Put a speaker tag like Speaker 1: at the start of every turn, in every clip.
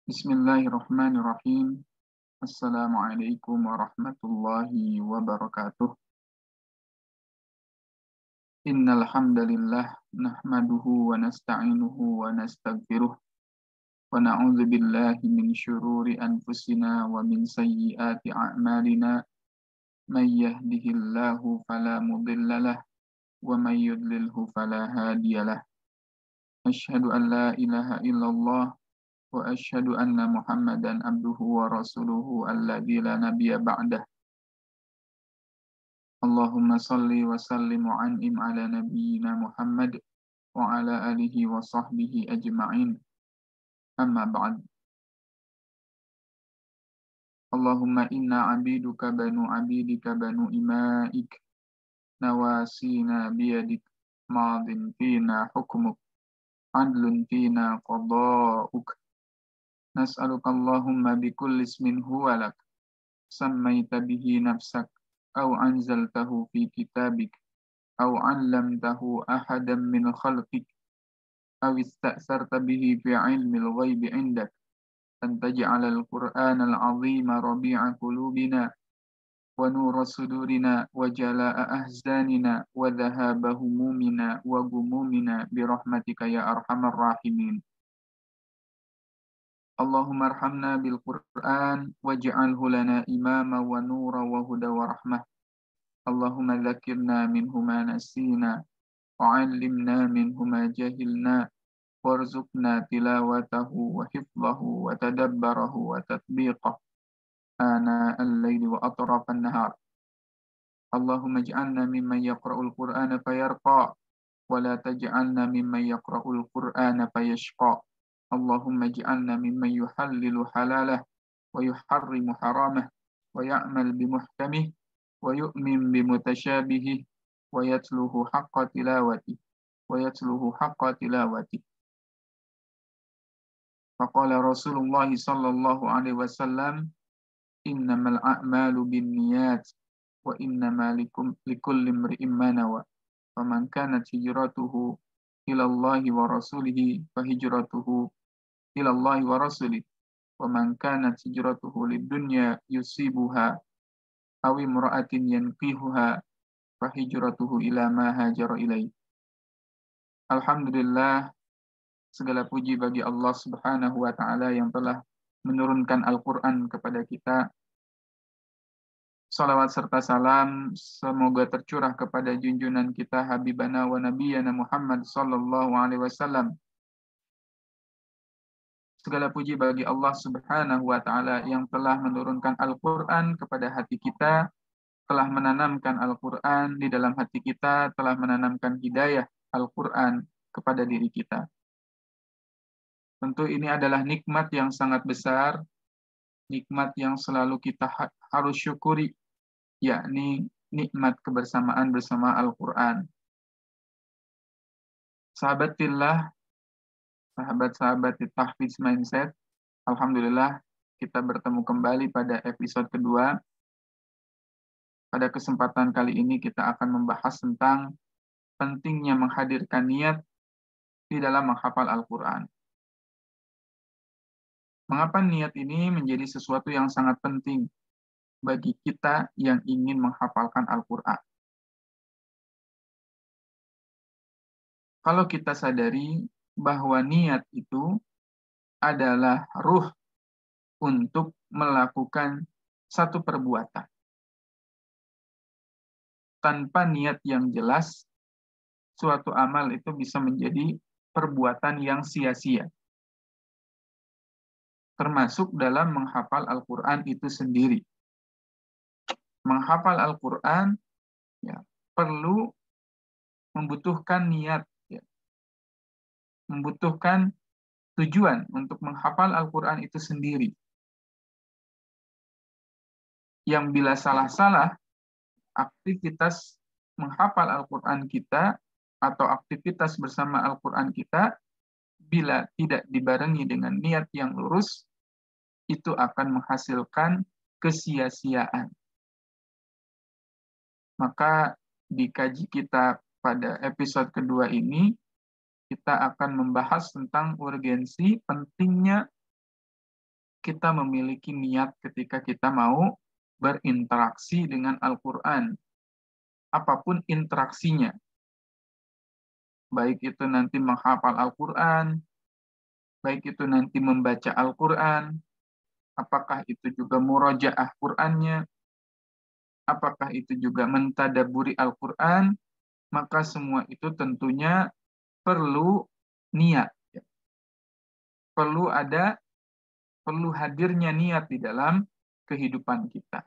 Speaker 1: Bismillahirrahmanirrahim. Assalamualaikum warahmatullahi wabarakatuh. Innal hamdalillah nahmaduhu wa nasta'inuhu wa nastaghfiruh wa na'udzu billahi min syururi anfusina wa min sayyiati a'malina. May yahdihillahu fala mudhillalah wa may yudlilhu fala hadiyalah. Asyhadu an la ilaha illallah wa asyhadu anna Muhammadan abduhu wa rasuluhu alladzi la nabiyya ba'dah. Allahumma salli wa sallim wa an'im ala nabiyyina Muhammad wa ala alihi wa sahbihi ajma'in. Amma ba'd. Allahumma inna abiduka banu abidika banu ima'ik nawasina biyadik madin fina hukmuk adlun fina qada'uk. Nas'aluka Allahumma bikulli ismin huwa lak sammaita bihi nafsak aw anzaltahu fi kitabik aw 'allamtahu ahadan min khalqik aw ista'sarta bihi fi 'ilmil ghaibi 'indak an taj'alal qur'anal 'azima rabi'a qulubina wa nura sudurina wa jalaa'a ahzanina wa dhahaba humumina wa gumumina bi rahmatika ya arhamar rahimin. Allahumma arhamna bil Qur'an waj'alhu lana imama wa nura wa huda wa rahmah. Allahumma dzakirna minhu ma nasina wa 'allimna minhu ma jahilna warzuqna tilawatahu wa hifdhahu wa tadabbarahu wa tatbiqah ana al-laili wa atrafan nahar. Allahumma ij'alna mimman yaqra'ul Qur'ana fayarqa wa la taj'alna mimman yaqra'ul Qur'ana fayashqa. Allahumma ij'alna mimman yuhallilu halalah wa yuharrimu haramah wa ya'mal bimuhkamih wa yu'min bimutashabihih wa yatluhu haqqa tilawati. Faqala Rasulullah sallallahu alaihi wasallam, innamal a'malu binniyat wa innama likulli imri'in ma nawa. Faman kanat hijratuhu ila Allah wa rasulih fa hijratuhu ila Allah wa rasulih. Wa man kanat hijratuhu lid-dunya yusibuha aw imra'atin yanqihuha fa hijratuhu ila ma hajara ilaih. Alhamdulillah, segala puji bagi Allah Subhanahu wa taala yang telah menurunkan Al-Qur'an kepada kita. Salawat serta salam semoga tercurah kepada junjungan kita Habibana wa Nabiyana Muhammad sallallahu alaihi wasallam. Segala puji bagi Allah Subhanahu wa taala yang telah menurunkan Al-Qur'an kepada hati kita, telah menanamkan Al-Qur'an di dalam hati kita, telah menanamkan hidayah Al-Qur'an kepada diri kita. Tentu ini adalah nikmat yang sangat besar, nikmat yang selalu kita harus syukuri, yakni nikmat kebersamaan bersama Al-Qur'an. Sahabatillah, sahabat-sahabat di Tahfiz Mindset, alhamdulillah kita bertemu kembali pada episode kedua. Pada kesempatan kali ini kita akan membahas tentang pentingnya menghadirkan niat di dalam menghafal Al-Qur'an. Mengapa niat ini menjadi sesuatu yang sangat penting bagi kita yang ingin menghafalkan Al-Qur'an? Kalau kita sadari bahwa niat itu adalah ruh untuk melakukan satu perbuatan. Tanpa niat yang jelas, suatu amal itu bisa menjadi perbuatan yang sia-sia. Termasuk dalam menghafal Al-Qur'an itu sendiri. Menghafal Al-Qur'an ya, perlu membutuhkan niat, ya, membutuhkan tujuan untuk menghafal Al-Qur'an itu sendiri. Yang bila salah-salah, aktivitas menghafal Al-Qur'an kita atau aktivitas bersama Al-Qur'an kita, bila tidak dibarengi dengan niat yang lurus, itu akan menghasilkan kesia-siaan. Maka di kaji kita pada episode kedua ini, kita akan membahas tentang urgensi pentingnya kita memiliki niat ketika kita mau berinteraksi dengan Al-Quran. Apapun interaksinya. Baik itu nanti menghafal Al-Quran, baik itu nanti membaca Al-Quran, apakah itu juga murojaah Qurannya, apakah itu juga mentadaburi Al-Quran, maka semua itu tentunya perlu niat. Perlu hadirnya niat di dalam kehidupan kita.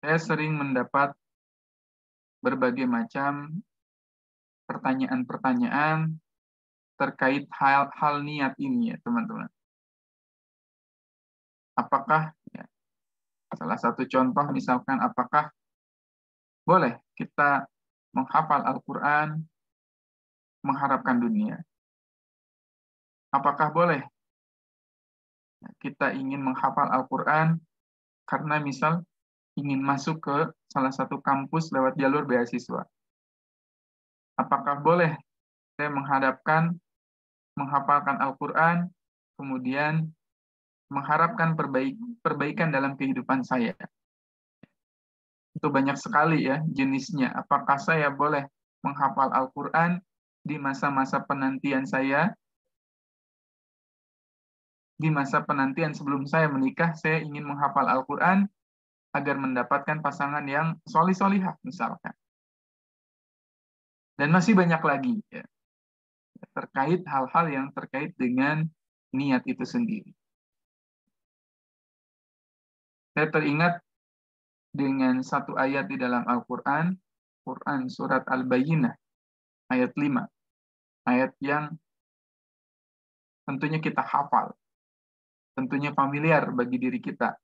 Speaker 1: Saya sering mendapat berbagai macam pertanyaan-pertanyaan terkait hal niat ini ya teman-teman. Apakah, ya, salah satu contoh misalkan apakah boleh kita menghafal Al-Quran mengharapkan dunia? Apakah boleh kita ingin menghafal Al-Quran karena misal ingin masuk ke salah satu kampus lewat jalur beasiswa? Apakah boleh saya menghafalkan Al-Quran, kemudian mengharapkan perbaikan dalam kehidupan saya? Itu banyak sekali ya jenisnya. Apakah saya boleh menghafal Al-Quran di masa-masa penantian saya? Di masa penantian sebelum saya menikah, saya ingin menghafal Al-Quran agar mendapatkan pasangan yang solih-solihah misalkan. Dan masih banyak lagi ya, terkait hal-hal yang terkait dengan niat itu sendiri. Saya teringat dengan satu ayat di dalam Al-Quran, Quran surat Al-Bayyinah, ayat 5. Ayat yang tentunya kita hafal, tentunya familiar bagi diri kita.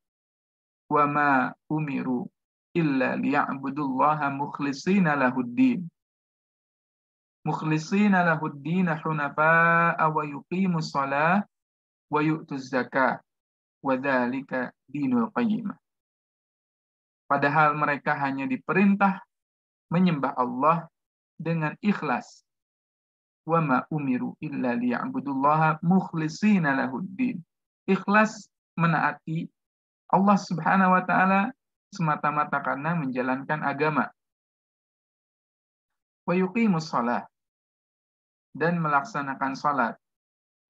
Speaker 1: Wa ma umiru illa liya'budullaha mukhlishina lahuddin. Mukhlishina lahuddin hunafa'a wa yuqimus shalah wa yu'tuz zakah wa dzalika dinul qayyimah. Padahal mereka hanya diperintah menyembah Allah dengan ikhlas. Wa ma umiru illa liya'budullaha mukhlishina lahuddin. Ikhlas menaati Allah Subhanahu wa taala semata-mata karena menjalankan agama. Wa yuqimus shalah, dan melaksanakan salat.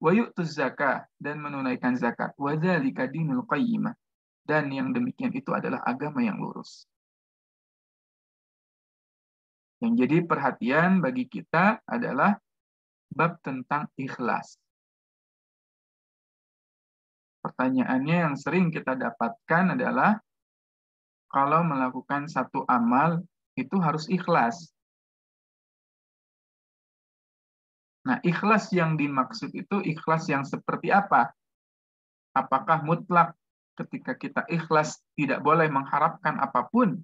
Speaker 1: Wa yu'tuz zakah, dan menunaikan zakat. Wa dzalika dinul qayyimah, dan yang demikian itu adalah agama yang lurus. Yang jadi perhatian bagi kita adalah bab tentang ikhlas. Pertanyaannya yang sering kita dapatkan adalah kalau melakukan satu amal itu harus ikhlas. Nah, ikhlas yang dimaksud itu ikhlas yang seperti apa? Apakah mutlak ketika kita ikhlas tidak boleh mengharapkan apapun?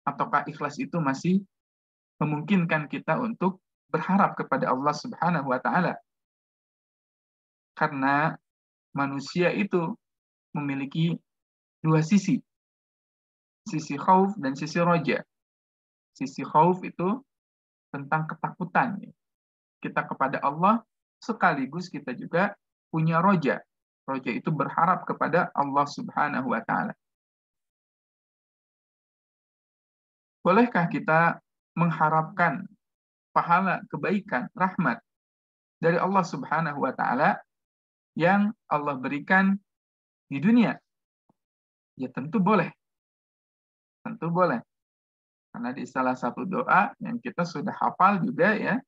Speaker 1: Ataukah ikhlas itu masih memungkinkan kita untuk berharap kepada Allah Subhanahu wa taala? Karena manusia itu memiliki dua sisi khauf dan sisi roja. Sisi khauf itu tentang ketakutan kita kepada Allah, sekaligus kita juga punya roja. Roja itu berharap kepada Allah Subhanahu wa taala. Bolehkah kita mengharapkan pahala, kebaikan, rahmat dari Allah Subhanahu wa taala yang Allah berikan di dunia? Ya tentu boleh. Tentu boleh. Karena di salah satu doa yang kita sudah hafal juga ya,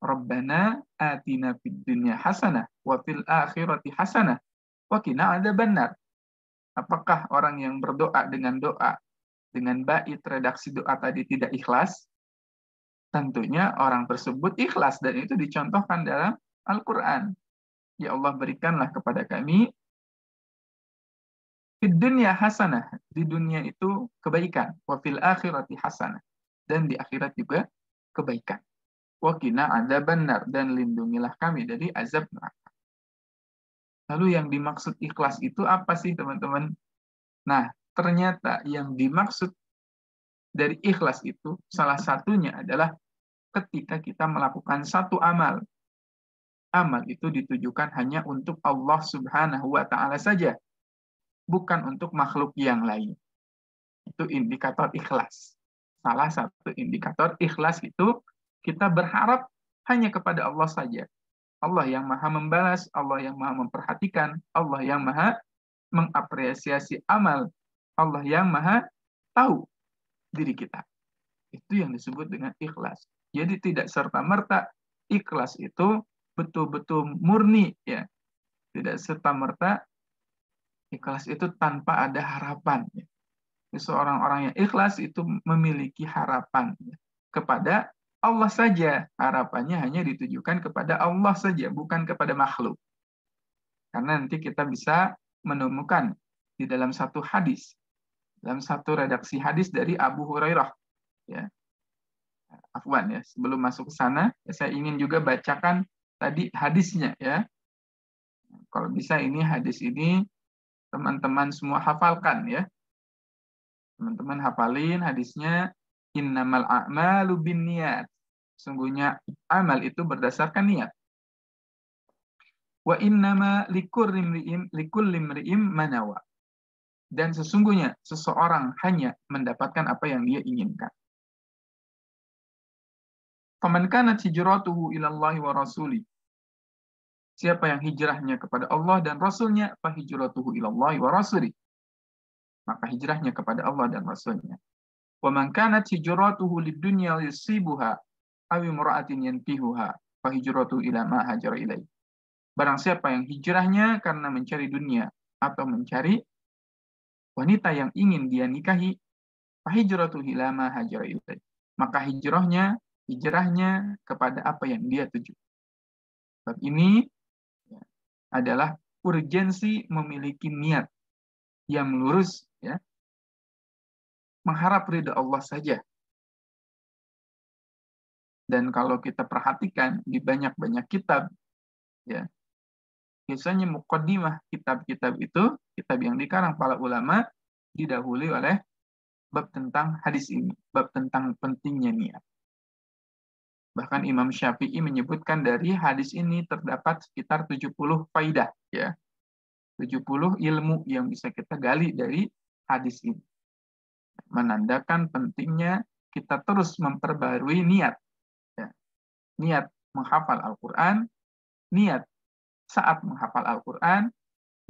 Speaker 1: Rabbana atina fid dunya hasanah wa fil akhirati hasanah wa qina adzabannar. Apakah orang yang berdoa dengan bait redaksi doa tadi tidak ikhlas? Tentunya orang tersebut ikhlas, dan itu dicontohkan dalam Al-Quran. Ya Allah, berikanlah kepada kami di dunia hasanah, di dunia itu kebaikan, wa fil akhirati hasanah, dan di akhirat juga kebaikan. Wa qina adzabannar, dan lindungilah kami dari azab neraka. Lalu yang dimaksud ikhlas itu apa sih teman-teman? Nah, ternyata yang dimaksud dari ikhlas itu salah satunya adalah ketika kita melakukan satu amal. Amal itu ditujukan hanya untuk Allah Subhanahu wa taala saja, bukan untuk makhluk yang lain. Itu indikator ikhlas. Salah satu indikator ikhlas itu kita berharap hanya kepada Allah saja. Allah yang maha membalas, Allah yang maha memperhatikan, Allah yang maha mengapresiasi amal, Allah yang maha tahu diri kita. Itu yang disebut dengan ikhlas. Jadi tidak serta-merta ikhlas itu betul-betul murni, ya. Tidak serta-merta ikhlas itu tanpa ada harapan. Ya. Seorang orang yang ikhlas itu memiliki harapan, ya, kepada Allah saja. Harapannya hanya ditujukan kepada Allah saja, bukan kepada makhluk. Karena nanti kita bisa menemukan di dalam satu hadis, dalam satu redaksi hadis dari Abu Hurairah, ya. Afwan ya, sebelum masuk ke sana, saya ingin juga bacakan tadi hadisnya, ya. Kalau bisa ini hadis ini teman-teman semua hafalkan, ya. Teman-teman hafalin hadisnya, innamal a'malu binniyat. Sungguhnya amal itu berdasarkan niat. Wa innama likulli imri'in manawa. Dan sesungguhnya seseorang hanya mendapatkan apa yang dia inginkan. Faman kanat hijratuhu ilallahi wa rasuli. Siapa yang hijrahnya kepada Allah dan Rasulnya, fa hijratuhu ilallahi wa rasuli. Maka hijrahnya kepada Allah dan Rasulnya. Wa man kanat hijratuhu lidunya yusibuha aw imra'atin yantihuha fa hijratuhu ila ma hajara ilaihi. Barang siapa yang hijrahnya karena mencari dunia atau mencari wanita yang ingin dia nikahi, fa hijratuhu ila ma hajara ilaihi. Maka hijrahnya kepada apa yang dia tuju. Sebab ini adalah urgensi memiliki niat yang lurus, ya, mengharap ridha Allah saja. Dan kalau kita perhatikan di banyak-banyak kitab, ya, biasanya muqaddimah kitab-kitab itu, kitab yang dikarang para ulama, didahului oleh bab tentang hadis ini, bab tentang pentingnya niat. Bahkan Imam Syafi'i menyebutkan dari hadis ini terdapat sekitar 70 faidah, ya. 70 ilmu yang bisa kita gali dari hadis ini. Menandakan pentingnya kita terus memperbarui niat. Ya. Niat menghafal Al-Quran, niat saat menghafal Al-Quran,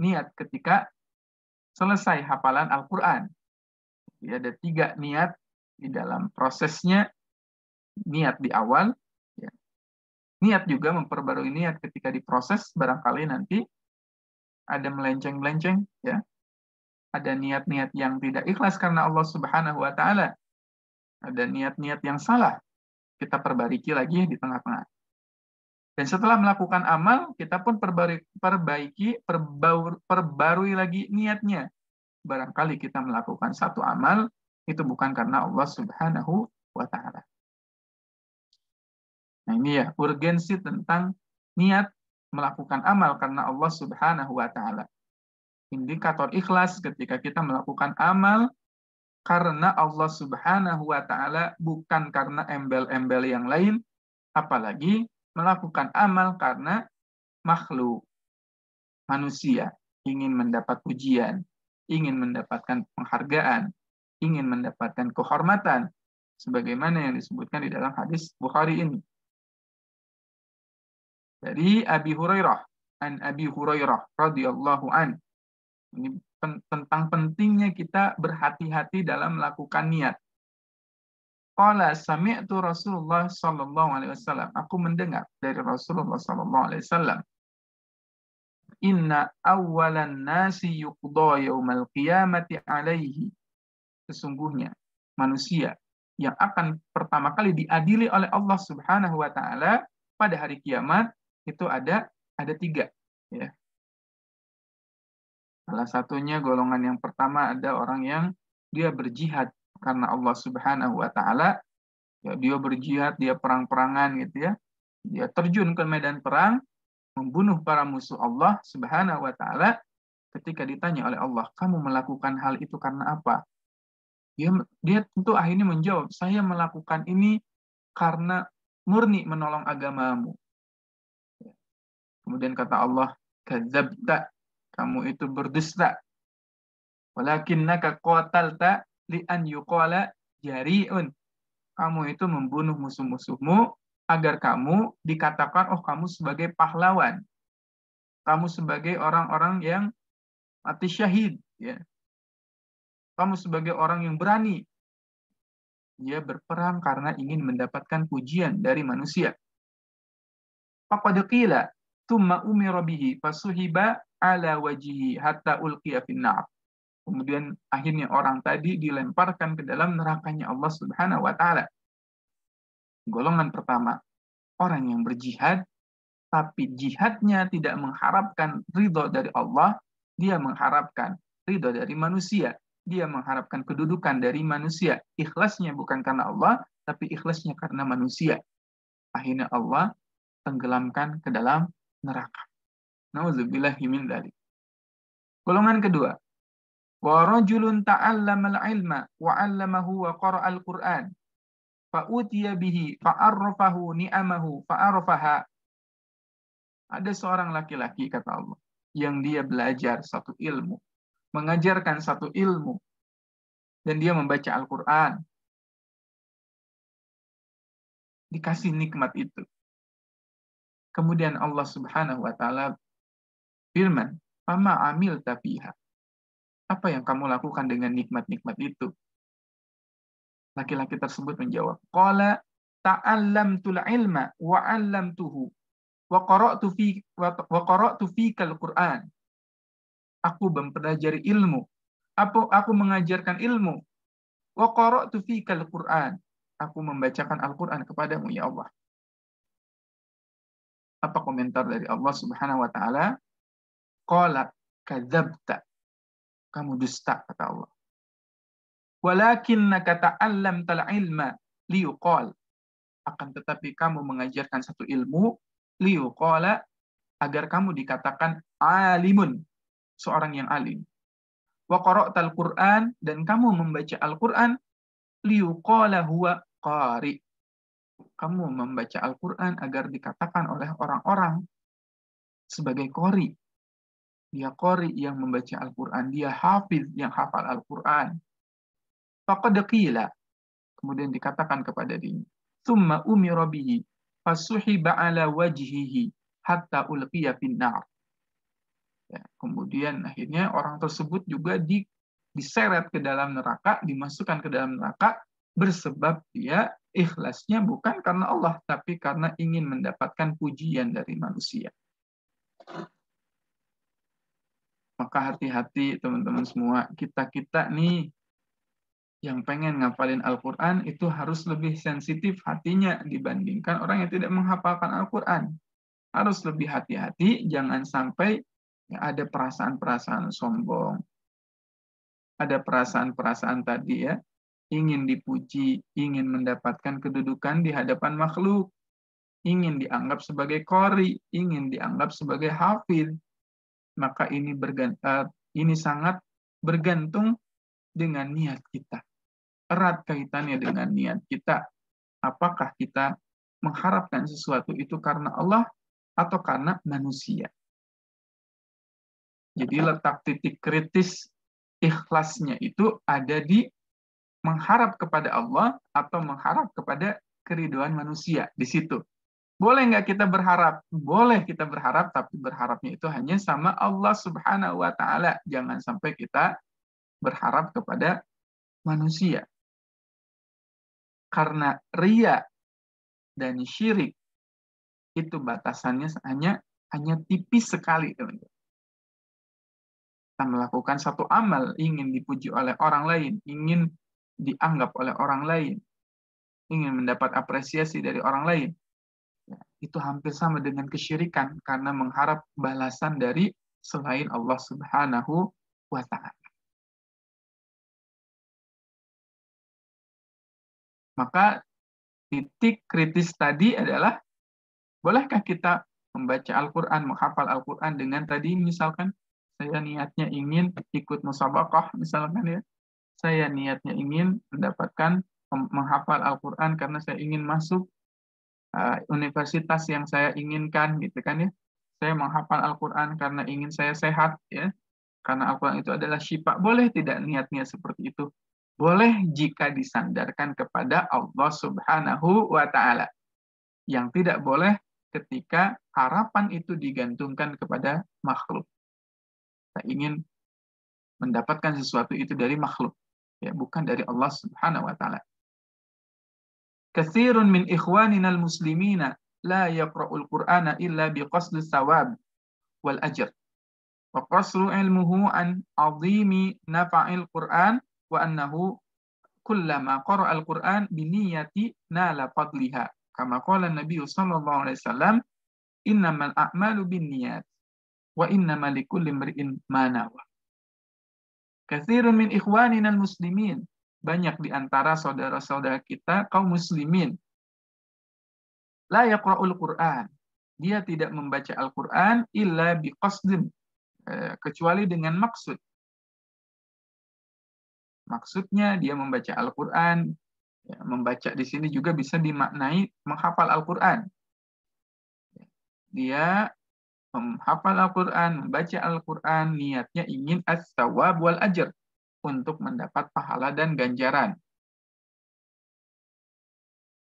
Speaker 1: niat ketika selesai hafalan Al-Quran. Jadi ada 3 niat di dalam prosesnya. Niat di awal, ya. Niat juga memperbarui niat ketika diproses, barangkali nanti ada melenceng-melenceng, ya. Ada niat-niat yang tidak ikhlas karena Allah Subhanahu wa taala. Ada niat-niat yang salah. Kita perbaiki lagi di tengah-tengah. Dan setelah melakukan amal, kita pun perbarui lagi niatnya. Barangkali kita melakukan satu amal, itu bukan karena Allah Subhanahu wa taala. Nah ini ya, urgensi tentang niat melakukan amal karena Allah Subhanahu wa taala. Indikator ikhlas ketika kita melakukan amal karena Allah Subhanahu wa taala, bukan karena embel-embel yang lain, apalagi melakukan amal karena makhluk, manusia, ingin mendapat pujian, ingin mendapatkan penghargaan, ingin mendapatkan kehormatan, sebagaimana yang disebutkan di dalam hadis Bukhari ini. Dari Abi Hurairah, an Abi Hurairah radhiyallahu an. Ini tentang pentingnya kita berhati-hati dalam melakukan niat. Qala sami'tu Rasulullah sallallahu alaihi wasallam. Aku mendengar dari Rasulullah sallallahu alaihi wasallam. Inna awwalan nasi yuqda yaumal qiyamati alaihi. Sesungguhnya manusia yang akan pertama kali diadili oleh Allah Subhanahu wa taala pada hari kiamat itu ada 3, ya. Salah satunya golongan yang pertama ada orang yang dia berjihad karena Allah Subhanahu wa taala. Ya, dia berjihad, dia perang-perangan gitu, ya. Dia terjun ke medan perang, membunuh para musuh Allah Subhanahu wa taala. Ketika ditanya oleh Allah, "Kamu melakukan hal itu karena apa?" Dia tentu akhirnya menjawab, saya melakukan ini karena murni menolong agamamu. Kemudian kata Allah, kadzabta, kamu itu berdusta. Walakinnaka qatalta li an yuqala jari'un. Kamu itu membunuh musuh-musuhmu agar kamu dikatakan, oh kamu sebagai pahlawan. Kamu sebagai orang-orang yang mati syahid. Ya. Kamu sebagai orang yang berani. Dia berperang karena ingin mendapatkan pujian dari manusia. Faqad qila thumma umira bihi fasuhiba ala wajihi hatta ulqiya finnar. Kemudian akhirnya orang tadi dilemparkan ke dalam nerakanya Allah Subhanahu wa taala. Golongan pertama, orang yang berjihad tapi jihadnya tidak mengharapkan ridho dari Allah, dia mengharapkan ridho dari manusia. Dia mengharapkan kedudukan dari manusia. Ikhlasnya bukan karena Allah, tapi ikhlasnya karena manusia. Akhirnya Allah tenggelamkan ke dalam neraka. Nauzubillahi min dzalik. Golongan kedua, wa rajulun ta'allamal ilma wa 'allamahu wa qara'al Qur'an fa utiya bihi fa arrafahu ni'amahu fa arrafaha. Ada seorang laki-laki, kata Allah, yang dia belajar satu ilmu, mengajarkan satu ilmu, dan dia membaca Al-Quran. Dikasih nikmat itu. Kemudian Allah Subhanahu wa taala firman, "Fama amilta fiha." Apa yang kamu lakukan dengan nikmat-nikmat itu? Laki-laki tersebut menjawab, "Qala ta'allamtul ilma wa 'allamtuhu wa qara'tu fikal Qur'an." Aku mempelajari ilmu, aku mengajarkan ilmu, wa qara'tu fikal Qur'an. Aku membacakan Al-Qur'an kepadamu ya Allah. Apa komentar dari Allah Subhanahu wa taala? Qala kadzabta. Kamu dusta, kata Allah. Walakinnaka ta'allamtal ilma liyuqal. Akan tetapi kamu mengajarkan satu ilmu liyuqala, agar kamu dikatakan alimun, seorang yang alim. Wa qara'tal Qur'an, dan kamu membaca Al-Qur'an liyuqala huwa qari. Kamu membaca Al-Qur'an agar dikatakan oleh orang-orang sebagai qari. Dia qari yang membaca Al-Qur'an, dia hafiz yang hafal Al-Qur'an. Faqad qila, kemudian dikatakan kepada dirinya, tsumma umira bihi fasuhiba ala wajhihi hatta ulqiya finnar. Ya, kemudian akhirnya orang tersebut juga diseret ke dalam neraka, dimasukkan ke dalam neraka, bersebab dia ikhlasnya bukan karena Allah, tapi karena ingin mendapatkan pujian dari manusia. Maka hati-hati teman-teman semua, kita nih yang pengen ngapalin Al-Quran itu harus lebih sensitif hatinya dibandingkan orang yang tidak menghafalkan Al-Quran. Harus lebih hati-hati, jangan sampai ada perasaan-perasaan sombong, ada perasaan-perasaan tadi ya, ingin dipuji, ingin mendapatkan kedudukan di hadapan makhluk, ingin dianggap sebagai qori, ingin dianggap sebagai hafid. Maka ini sangat bergantung dengan niat kita. Erat kaitannya dengan niat kita. Apakah kita mengharapkan sesuatu itu karena Allah atau karena manusia? Jadi letak titik kritis ikhlasnya itu ada di mengharap kepada Allah atau mengharap kepada keridhaan manusia. Di situ. Boleh nggak kita berharap? Boleh kita berharap, tapi berharapnya itu hanya sama Allah Subhanahu wa taala. Jangan sampai kita berharap kepada manusia. Karena riya dan syirik itu batasannya hanya tipis sekali, teman-teman. Kita melakukan satu amal, ingin dipuji oleh orang lain, ingin dianggap oleh orang lain, ingin mendapat apresiasi dari orang lain. Ya, itu hampir sama dengan kesyirikan karena mengharap balasan dari selain Allah Subhanahu wa taala. Maka titik kritis tadi adalah, bolehkah kita membaca Al-Quran, menghafal Al-Quran dengan tadi misalkan saya niatnya ingin ikut musabaqah misalkan ya, saya niatnya ingin mendapatkan menghafal Al-Quran karena saya ingin masuk universitas yang saya inginkan, gitu kan ya. Saya menghafal Al-Quran karena ingin saya sehat, ya. Karena Al-Quran itu adalah syifa. Boleh tidak niatnya seperti itu? Boleh jika disandarkan kepada Allah Subhanahu wa Ta'ala. Yang tidak boleh ketika harapan itu digantungkan kepada makhluk. Kita ingin mendapatkan sesuatu itu dari makhluk, ya, bukan dari Allah Subhanahu wa Ta'ala. Katsirun min ikhwanina al-muslimina la yaqra'ul Qur'ana illa biqasdi thawab wal ajr. Wa qasru ilmuhu an 'azimi nafa'il Qur'an wa annahu kullama qara'al Qur'an bi niyyati nala fadliha. Kama qala Nabi sallallahu alaihi wasallam, innamal a'malu binniyat wa innamal likulli imri'in ma nawa. Katsirun min ikhwanina al-muslimin, banyak di antara saudara-saudara kita kaum muslimin, la yaqra'ul Qur'an, dia tidak membaca Al-Qur'an illa biqasdin, kecuali dengan maksud. Maksudnya dia membaca Al-Qur'an, ya, membaca di sini juga bisa dimaknai menghafal Al-Qur'an. Dia menghafal Al-Qur'an, membaca Al-Qur'an, niatnya ingin as-thawab wal ajr, untuk mendapat pahala dan ganjaran.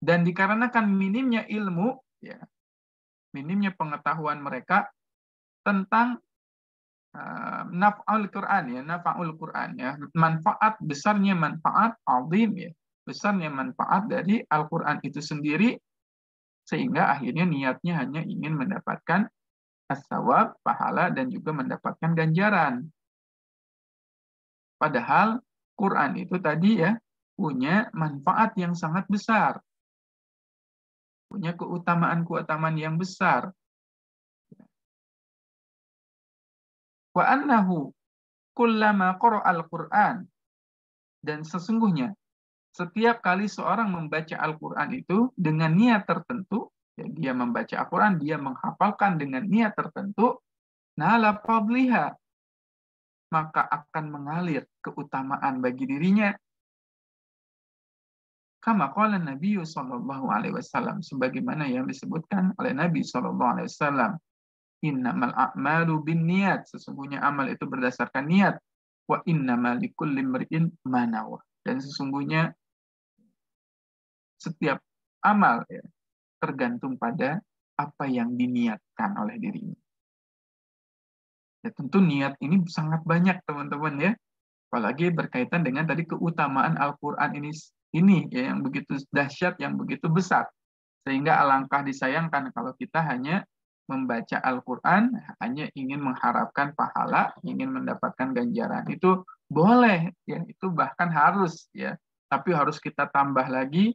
Speaker 1: Dan dikarenakan minimnya ilmu, ya, minimnya pengetahuan mereka tentang naf'ul Quran, ya, naf'ul Quran, ya, manfaat, besarnya manfaat azim, ya, besarnya manfaat dari Al-Quran itu sendiri, sehingga akhirnya niatnya hanya ingin mendapatkan as-sawab, pahala, dan juga mendapatkan ganjaran. Padahal Quran itu tadi, ya, punya manfaat yang sangat besar, punya keutamaan-keutamaan yang besar. Wa annahu kullama qara'al Qur'an, dan sesungguhnya setiap kali seorang membaca Al-Qur'an itu dengan niat tertentu, ya, dia membaca Al-Qur'an, dia menghafalkan dengan niat tertentu, nala fadliha, maka akan mengalir keutamaan bagi dirinya. Kama qala Nabi sallallahu alaihi wasallam, sebagaimana yang disebutkan oleh Nabi sallallahu alaihi wasallam, innamal a'malu binniyat, sesungguhnya amal itu berdasarkan niat, wa innamal likulli imri'in ma nawa, dan sesungguhnya setiap amal, ya, tergantung pada apa yang diniatkan oleh dirinya. Ya, tentu niat ini sangat banyak, teman-teman, ya. Apalagi berkaitan dengan tadi keutamaan Al-Qur'an ini, ya, yang begitu dahsyat, yang begitu besar. Sehingga alangkah disayangkan kalau kita hanya membaca Al-Qur'an hanya ingin mengharapkan pahala, ingin mendapatkan ganjaran. Itu boleh, ya, itu bahkan harus, ya. Tapi harus kita tambah lagi,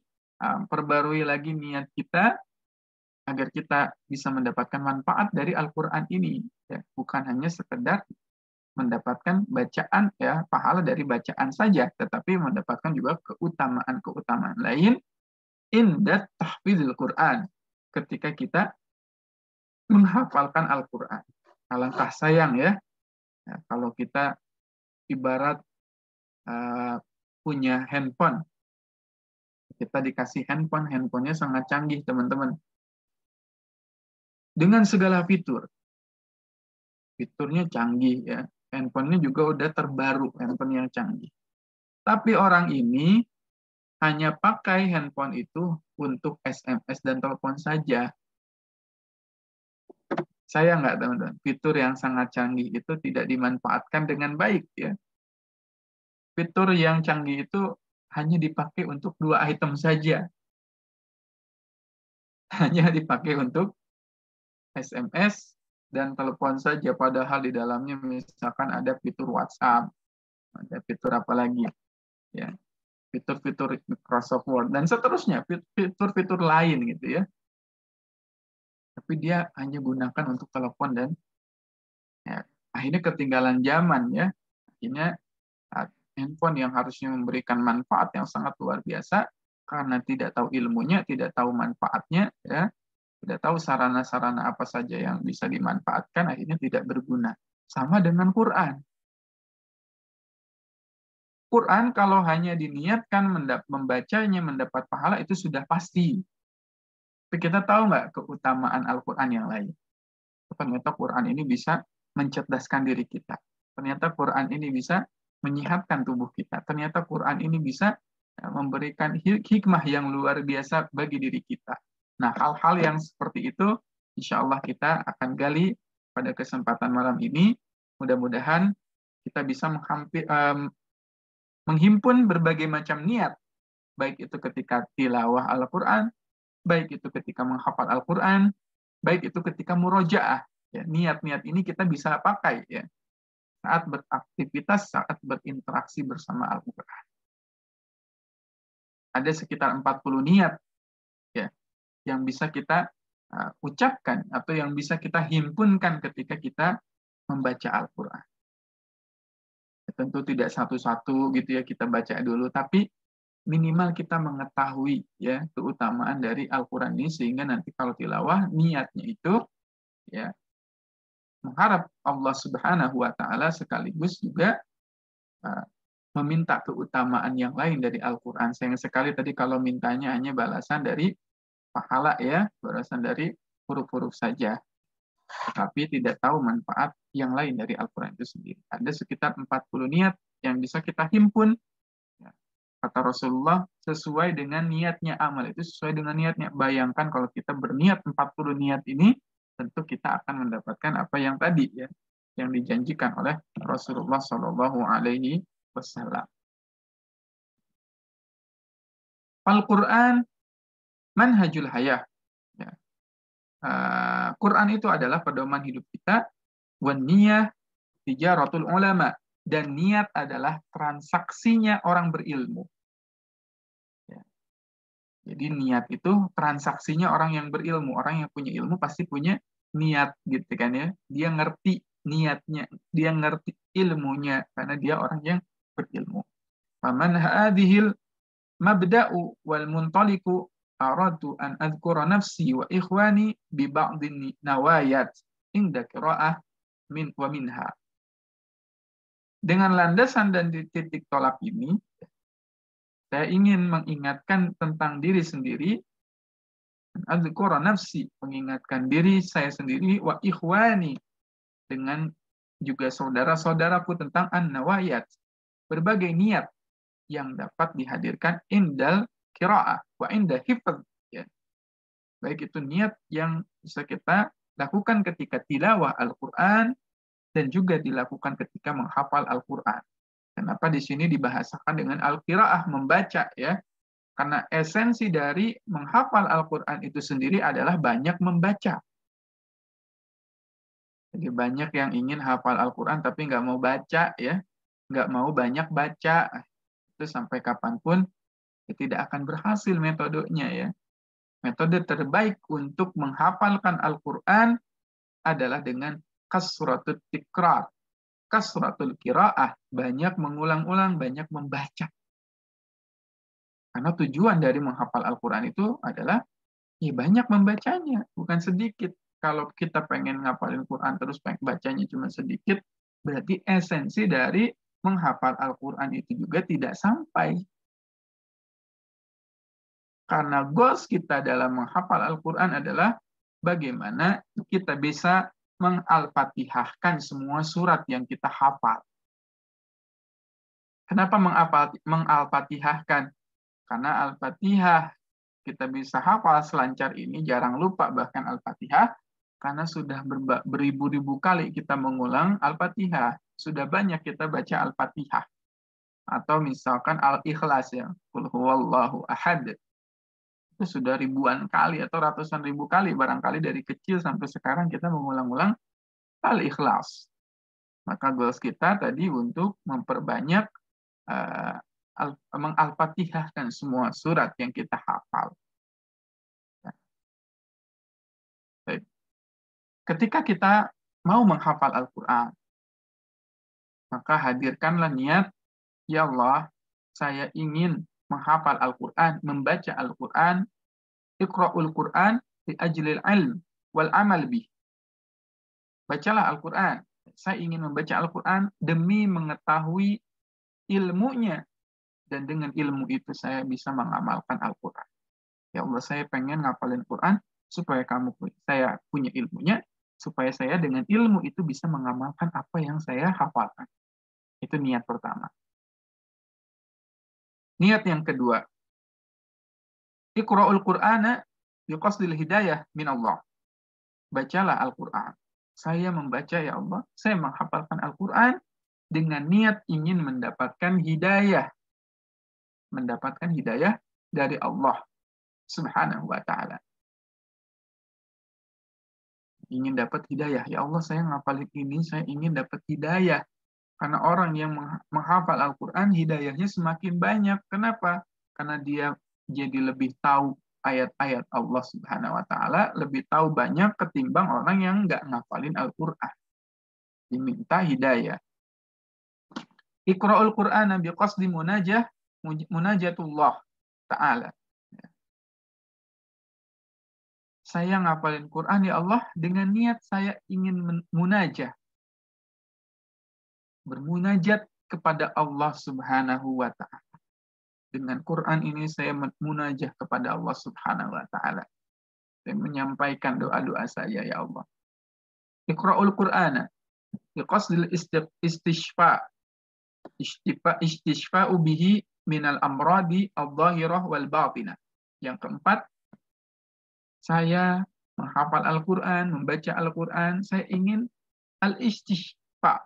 Speaker 1: perbarui lagi niat kita agar kita bisa mendapatkan manfaat dari Al-Qur'an ini, ya. Bukan hanya sekedar mendapatkan bacaan, ya, pahala dari bacaan saja, tetapi mendapatkan juga keutamaan-keutamaan lain inda tahfidzil Quran, ketika kita menghafalkan Al-Qur'an. Alangkah sayang, ya, kalau kita ibarat punya handphone, kita dikasih handphonenya sangat canggih, teman-teman, dengan segala fiturnya canggih, ya, handphonenya juga udah terbaru, handphone yang canggih. Tapi orang ini hanya pakai handphone itu untuk SMS dan telepon saja. Saya nggak, teman-teman, fitur yang sangat canggih itu tidak dimanfaatkan dengan baik, ya. Fitur yang canggih itu hanya dipakai untuk 2 item saja. Hanya dipakai untuk SMS dan telepon saja, padahal di dalamnya misalkan ada fitur WhatsApp, ada fitur apa lagi, ya, fitur-fitur Microsoft Word, dan seterusnya, fitur-fitur lain, gitu, ya. Tapi dia hanya gunakan untuk telepon dan, ya, akhirnya ketinggalan zaman, ya. Akhirnya handphone yang harusnya memberikan manfaat yang sangat luar biasa, karena tidak tahu ilmunya, tidak tahu manfaatnya, ya, tidak tahu sarana-sarana apa saja yang bisa dimanfaatkan, akhirnya tidak berguna. Sama dengan Quran. Quran kalau hanya diniatkan membacanya mendapat pahala itu sudah pasti. Tapi kita tahu nggak keutamaan Al-Quran yang lain? Ternyata Quran ini bisa mencerdaskan diri kita. Ternyata Quran ini bisa menyehatkan tubuh kita. Ternyata Quran ini bisa memberikan hikmah yang luar biasa bagi diri kita. Nah, hal-hal yang seperti itu, insya Allah kita akan gali pada kesempatan malam ini. Mudah-mudahan kita bisa menghimpun berbagai macam niat, baik itu ketika tilawah Al-Quran, baik itu ketika menghafal Al-Quran, baik itu ketika murojaah. Ya, niat-niat ini kita bisa pakai ya saat beraktivitas, saat berinteraksi bersama Al-Quran. Ada sekitar 40 niat ya yang bisa kita ucapkan atau yang bisa kita himpunkan ketika kita membaca Al-Quran. Ya, tentu tidak satu-satu gitu ya kita baca dulu, tapi minimal kita mengetahui ya keutamaan dari Al-Quran ini sehingga nanti kalau tilawah niatnya itu ya mengharap Allah Subhanahu wa taala sekaligus juga meminta keutamaan yang lain dari Al-Qur'an. Sayang sekali tadi kalau mintanya hanya balasan dari pahala ya, balasan dari huruf-huruf saja. Tetapi tidak tahu manfaat yang lain dari Al-Qur'an itu sendiri. Ada sekitar 40 niat yang bisa kita himpun. Kata Rasulullah, sesuai dengan niatnya amal itu sesuai dengan niatnya. Bayangkan kalau kita berniat 40 niat ini, tentu kita akan mendapatkan apa yang tadi ya, yang dijanjikan oleh Rasulullah Shallallahu Alaihi Wasallam. Al-Quran manhajul hayah. Ya. Quran itu adalah pedoman hidup kita. Wan niyah tijaratul ulama. Dan niat adalah transaksinya orang berilmu. Ya. Jadi niat itu transaksinya orang yang berilmu. Orang yang punya ilmu pasti punya niat gitu kan ya. Dia ngerti niatnya, dia ngerti ilmunya karena dia orang yang berilmu. Faman hadhil mabda'u wal muntaliku aradu an adhkura nafsi wa ikhwani bi ba'dhin nawayat inda qira'ah min wa minha. Dengan landasan dan titik tolak ini, saya ingin mengingatkan tentang diri sendiri, adhkura nafsi, mengingatkan diri saya sendiri, wa ikhwani, dengan juga saudara-saudaraku tentang an-nawayat, berbagai niat yang dapat dihadirkan indal qiraah wa inda hifdz ya. Baik itu niat yang bisa kita lakukan ketika tilawah Al-Qur'an dan juga dilakukan ketika menghafal Al-Qur'an. Kenapa di sini dibahasakan dengan al-qiraah, membaca ya? Karena esensi dari menghafal Al-Qur'an itu sendiri adalah banyak membaca. Jadi banyak yang ingin hafal Al-Qur'an tapi nggak mau baca ya, nggak mau banyak baca. Itu sampai kapanpun ya tidak akan berhasil metodenya ya. Metode terbaik untuk menghafalkan Al-Quran adalah dengan kasratul tikrar, kasratul qiraah, banyak mengulang-ulang, banyak membaca. Karena tujuan dari menghafal Al-Quran itu adalah ya banyak membacanya, bukan sedikit. Kalau kita pengen ngapalin Quran terus pengen bacanya cuma sedikit, berarti esensi dari menghafal Al-Quran itu juga tidak sampai. Karena goals kita dalam menghafal Al-Quran adalah bagaimana kita bisa mengal-fatihahkan semua surat yang kita hafal. Kenapa mengal-fatihahkan? Karena Al-Fatihah kita bisa hafal selancar ini, jarang lupa bahkan Al-Fatihah, karena sudah beribu-ribu kali kita mengulang Al-Fatihah. Sudah banyak kita baca Al-Fatihah. Atau misalkan Al-Ikhlas ya, Qul huwallahu ahad. Itu sudah ribuan kali atau ratusan ribu kali barangkali dari kecil sampai sekarang kita mengulang-ulang Al-Ikhlas. Maka goals kita tadi untuk memperbanyak mengal-fatihahkan semua surat yang kita hafal. Baik. Ketika kita mau menghafal Al-Quran, maka hadirkanlah niat, ya Allah, saya ingin menghafal Al-Quran, membaca Al-Quran, Iqra'ul Quran li ajlil ilm wal amal bih. Bacalah Al-Quran. Saya ingin membaca Al-Quran demi mengetahui ilmunya, dan dengan ilmu itu saya bisa mengamalkan Al-Quran. Ya Allah, saya pengen ngapalin Quran supaya saya punya ilmunya, supaya saya dengan ilmu itu bisa mengamalkan apa yang saya hafalkan. Itu niat pertama. Niat yang kedua, Iqra'ul Qur'ana biqasdil hidayah min Allah. Bacalah Al-Quran. Saya membaca, ya Allah, saya menghafalkan Al-Quran dengan niat ingin mendapatkan hidayah. Mendapatkan hidayah dari Allah Subhanahu wa ta'ala. Ingin dapat hidayah. Ya Allah, saya ngapalin ini, saya ingin dapat hidayah. Karena orang yang menghafal Al-Quran, hidayahnya semakin banyak. Kenapa? Karena dia jadi lebih tahu ayat-ayat Allah Subhanahu wa ta'ala, lebih tahu banyak ketimbang orang yang nggak ngapalin Al-Quran. Diminta hidayah. Iqra'ul Qur'ana biqasdi munajatullah ta'ala. Saya ngapalin Quran, ya Allah, dengan niat saya ingin munajah. Bermunajat kepada Allah Subhanahu wa ta'ala. Dengan Quran ini saya munajah kepada Allah Subhanahu wa ta'ala. Saya menyampaikan doa-doa saya, ya Allah. Iqra'ul Qur'ana biqasdil istishfa' istishfa'u bihi minal amradi al-zahirah wal batinah. Yang keempat, saya menghafal Al-Quran, membaca Al-Quran, saya ingin al-istishfa'.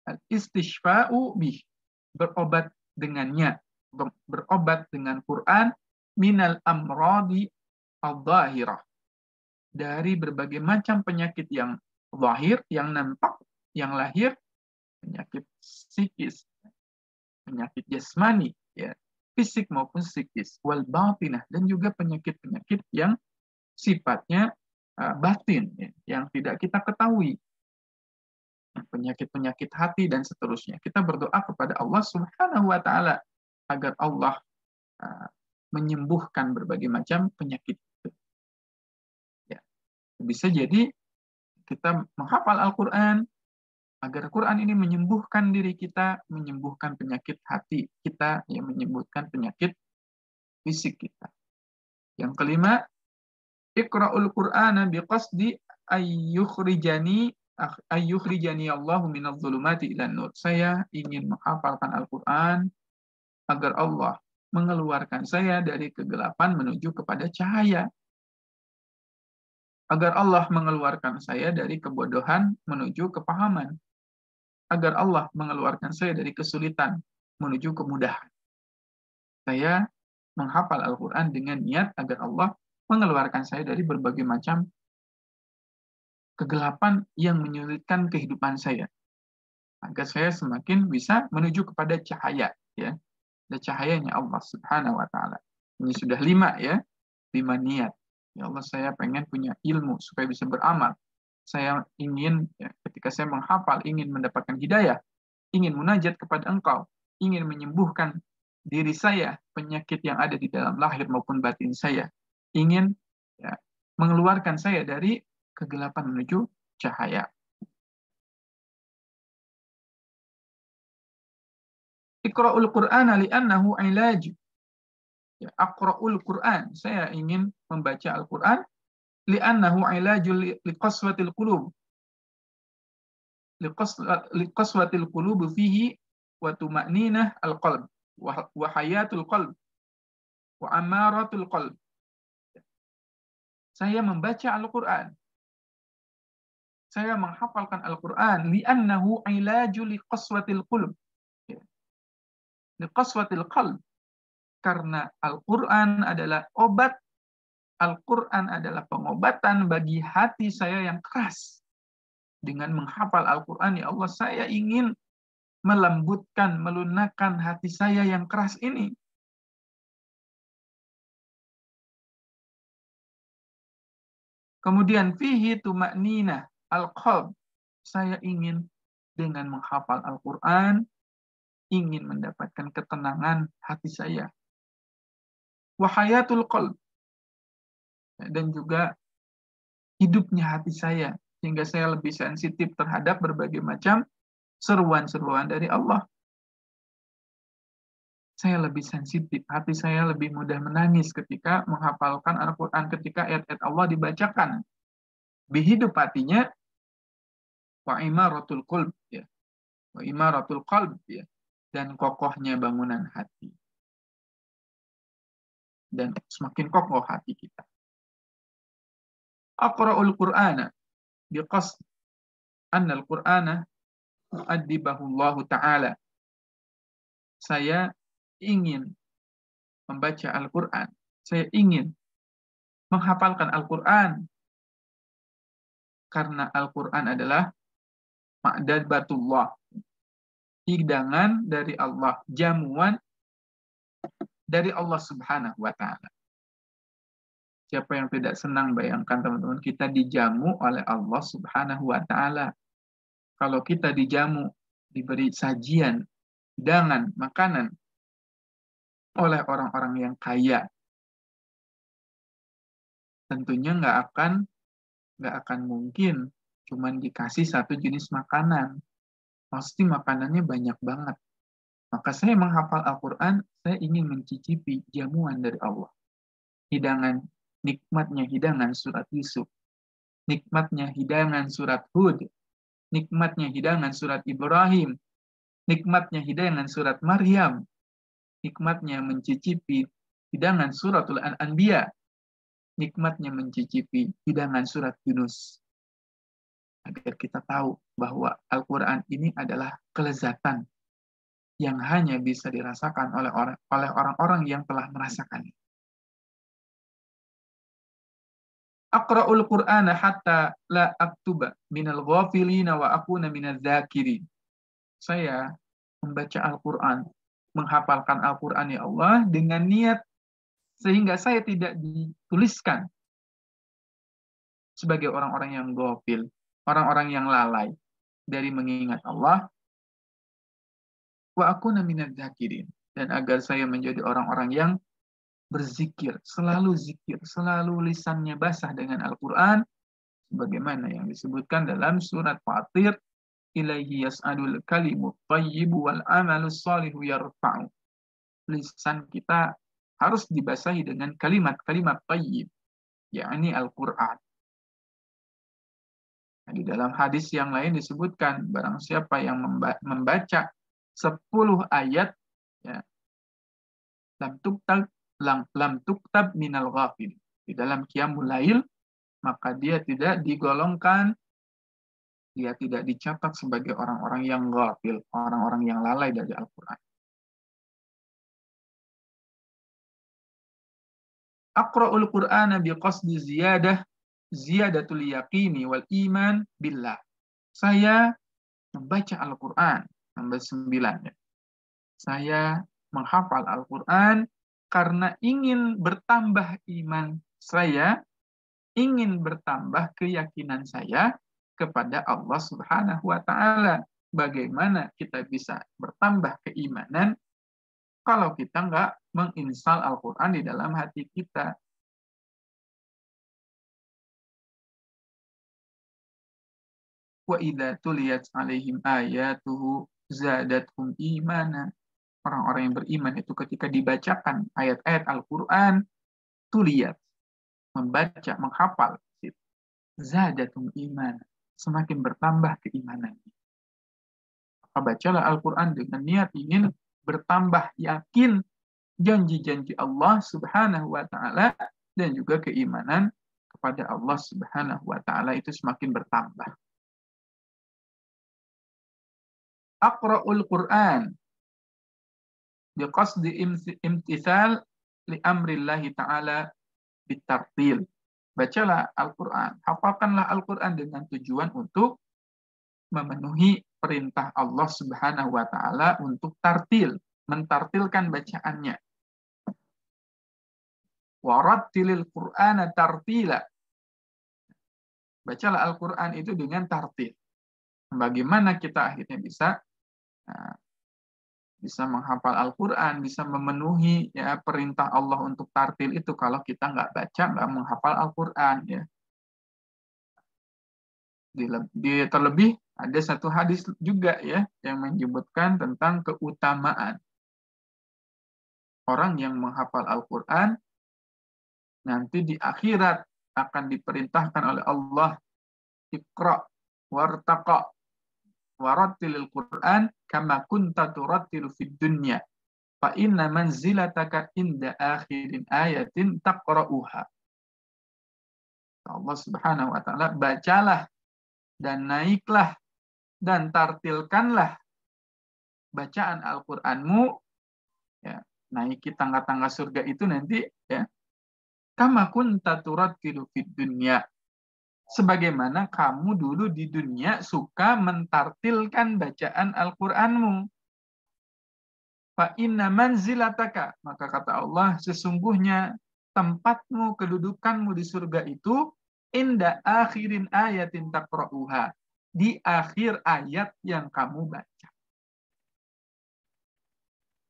Speaker 1: Al-istishfa'u bih, berobat dengannya, berobat dengan Quran, minal amradi al-zahirah, dari berbagai macam penyakit yang zahir, yang nampak, yang lahir, penyakit psikis, penyakit jasmani, ya, fisik maupun psikis, wal batinah, dan juga penyakit-penyakit yang sifatnya batin, ya, yang tidak kita ketahui, penyakit-penyakit hati dan seterusnya. Kita berdoa kepada Allah Subhanahu wa ta'ala agar Allah menyembuhkan berbagai macam penyakit. Ya. Bisa jadi kita menghafal Al-Quran agar Quran ini menyembuhkan diri kita, menyembuhkan penyakit hati kita, yang menyembuhkan penyakit fisik kita. Yang kelima, Iqra'ul Qur'ana biqasdi ayyukhrijani Allahu minadh dhulumati ilan nur. Saya ingin menghafalkan Al-Quran agar Allah mengeluarkan saya dari kegelapan menuju kepada cahaya. Agar Allah mengeluarkan saya dari kebodohan menuju kepahaman. Agar Allah mengeluarkan saya dari kesulitan menuju kemudahan. Saya menghafal Al-Quran dengan niat agar Allah mengeluarkan saya dari berbagai macam kegelapan yang menyulitkan kehidupan saya, agar saya semakin bisa menuju kepada cahaya, ya, dan cahayanya Allah Subhanahu wa ta'ala. Ini sudah 5, ya, 5 niat. Ya Allah, saya pengen punya ilmu supaya bisa beramal. Saya ingin, ya, ketika saya menghafal, ingin mendapatkan hidayah, ingin munajat kepada Engkau, ingin menyembuhkan diri saya, penyakit yang ada di dalam lahir maupun batin saya, ingin, ya, mengeluarkan saya dari kegelapan menuju cahaya. Iqra'ul Qur'ana li'annahu ilaj. Ya, aqra'ul Qur'an, saya ingin membaca Al-Qur'an li'annahu ilajul liqaswatil qulub. Liqaswatil qulub fihi wa tuma'ninah al-qalb wa hayatul qalb wa amaratul qalb. Saya membaca Al-Qur'an, saya menghafalkan Al-Quran, li'annahu ilaju liqaswatil qulub. Liqaswatil qalb. Karena Al-Quran adalah obat, Al-Quran adalah pengobatan bagi hati saya yang keras. Dengan menghafal Al-Quran, ya Allah, saya ingin melembutkan, melunakkan hati saya yang keras ini. Kemudian, fihi tuma'ninah al-qalb. Saya ingin dengan menghafal Al-Quran, ingin mendapatkan ketenangan hati saya. Wahayatul qalb. Dan juga hidupnya hati saya, sehingga saya lebih sensitif terhadap berbagai macam seruan-seruan dari Allah. saya lebih sensitif, hati saya lebih mudah menangis ketika menghafalkan Al-Quran, ketika ayat-ayat Allah dibacakan. Bihidup hatinya, wa imaratul qalb, ya. Wa imaratul qalb, ya. Dan kokohnya bangunan hati. Dan semakin kokoh hati kita. Aqra'ul Qur'ana biqasd anna al-Qur'ana mu'addibahullahu ta'ala. Saya ingin membaca Al-Quran. Saya ingin menghafalkan Al-Quran. Karena Al-Quran adalah ma'dabatullah. Hidangan dari Allah. Jamuan dari Allah Subhanahu wa Ta'ala. Siapa yang tidak senang, bayangkan teman-teman, kita dijamu oleh Allah Subhanahu wa Ta'ala. Kalau kita dijamu, diberi sajian, hidangan, makanan oleh orang-orang yang kaya, tentunya nggak akan mungkin cuman dikasih satu jenis makanan. Pasti makanannya banyak banget. Maka saya menghafal Al-Quran, saya ingin mencicipi jamuan dari Allah. Hidangan, nikmatnya hidangan surat Yusuf. Nikmatnya hidangan surat Hud. Nikmatnya hidangan surat Ibrahim. Nikmatnya hidangan surat Maryam. Nikmatnya mencicipi hidangan suratul Anbiya. Nikmatnya mencicipi hidangan surat Yunus. Agar kita tahu bahwa Al-Quran ini adalah kelezatan yang hanya bisa dirasakan oleh orang-orang yang telah merasakannya. Aqra'ul Qur'ana hatta la aktuba minal ghafilina wa akuna minal dzakirin. Saya membaca Al-Quran, menghafalkan Al-Quran ya Allah dengan niat sehingga saya tidak dituliskan sebagai orang-orang yang ghafil, orang-orang yang lalai dari mengingat Allah, wa akuna minadz dzakirin, dan agar saya menjadi orang-orang yang berzikir, selalu zikir, selalu lisannya basah dengan Al-Qur'an sebagaimana yang disebutkan dalam surat Fatir, ilaihi yas'adul kalimut thayyibu wal amalus shalihu yarfa'u. Lisan kita harus dibasahi dengan kalimat-kalimat thayyib, yakni Al-Qur'an. Nah, di dalam hadis yang lain disebutkan, barang siapa yang membaca 10 ayat, ya, lam tuktab minal ghafil. Di dalam qiyamul lail, maka dia tidak digolongkan, dia tidak dicatat sebagai orang-orang yang ghafil, orang-orang yang lalai dari Al-Quran. Aqra'ul Qur'ana biqasdi ziyadatul yaqini wal iman billah. Saya membaca Al-Quran, nomor 9. Saya menghafal Al-Quran karena ingin bertambah iman saya, ingin bertambah keyakinan saya kepada Allah Subhanahu wa Ta'ala. Bagaimana kita bisa bertambah keimanan kalau kita nggak menginstal Al-Quran di dalam hati kita? Wa idza tuliyat alaihim ayatuhu zadathum imana. Orang-orang yang beriman itu ketika dibacakan ayat-ayat Al-Quran, tuliyat, membaca, menghafal, zadathum iman, semakin bertambah keimanannya. Maka bacalah Al-Quran dengan niat ingin bertambah yakin janji-janji Allah Subhanahu wa Ta'ala, dan juga keimanan kepada Allah Subhanahu wa Ta'ala itu semakin bertambah. Aqra'ul Qur'an biqasdi imtithal li amrillahi ta'ala bitartil. Bacalah Al-Quran, hafalkanlah Al-Quran dengan tujuan untuk memenuhi perintah Allah Subhanahu wa Ta'ala untuk tartil, mentartilkan bacaannya. Warattilil Qur'ana tartila. Bacalah Al-Quran itu dengan tartil. Bagaimana kita akhirnya bisa menghafal Al-Quran, bisa memenuhi ya perintah Allah untuk tartil itu kalau kita nggak baca, nggak menghafal Al-Quran, ya. Terlebih ada satu hadis juga ya yang menyebutkan tentang keutamaan Orang yang menghafal Al-Quran nanti di akhirat akan diperintahkan oleh Allah, Iqra wartaqa warattilil Qur'an kama kunta turattilu fid dunya fa inna manzilataka inda akhirin ayatin taqra'uha. Allah Subhanahu wa taala, bacalah dan naiklah dan tartilkanlah bacaan Al-Qur'anmu, ya, naiki tangga-tangga surga itu nanti, ya, kama kunta turattilu fid dunya, sebagaimana kamu dulu di dunia suka mentartilkan bacaan Al-Qur'anmu. Fa inna manzilataka, maka kata Allah, sesungguhnya tempatmu, kedudukanmu di surga itu inda akhirin ayatin taqra'uha, di akhir ayat yang kamu baca.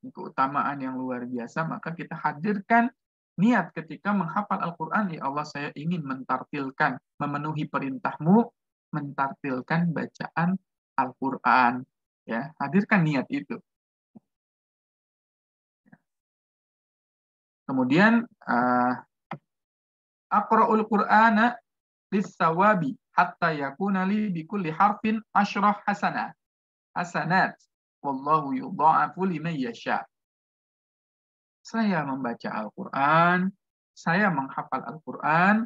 Speaker 1: Ini keutamaan yang luar biasa, maka kita hadirkan niat ketika menghafal Al-Quran, ya Allah, saya ingin mentartilkan, memenuhi perintahmu, mentartilkan bacaan Al-Quran. Ya, hadirkan niat itu. Kemudian aqra'ul Qur'ana lis-sawabi hatta yakuna li bi kulli harfin asyrah hasanat wallahu yudha'afu liman yasha. Saya membaca Al-Qur'an, saya menghafal Al-Qur'an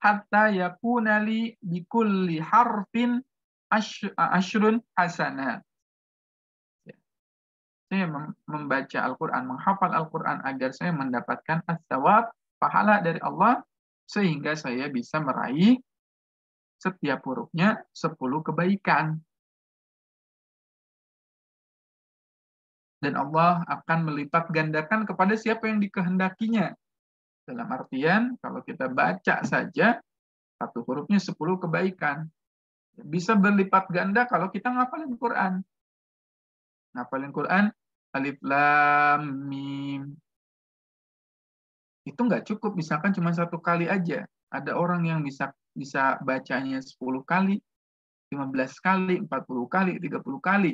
Speaker 1: hatta yakuna li bi kulli harfin asyrun hasanat. Saya membaca Al-Quran, menghafal Al-Quran agar saya mendapatkan as-sawab, pahala dari Allah, sehingga saya bisa meraih setiap hurufnya 10 kebaikan. Dan Allah akan melipat gandakan kepada siapa yang dikehendakinya. Dalam artian, kalau kita baca saja, satu hurufnya 10 kebaikan. Bisa berlipat ganda kalau kita ngapalin Quran. Ngapalin Quran, alif lam mim. Itu nggak cukup, misalkan cuma 1 kali aja. Ada orang yang bisa bacanya 10 kali, 15 kali, 40 kali, 30 kali.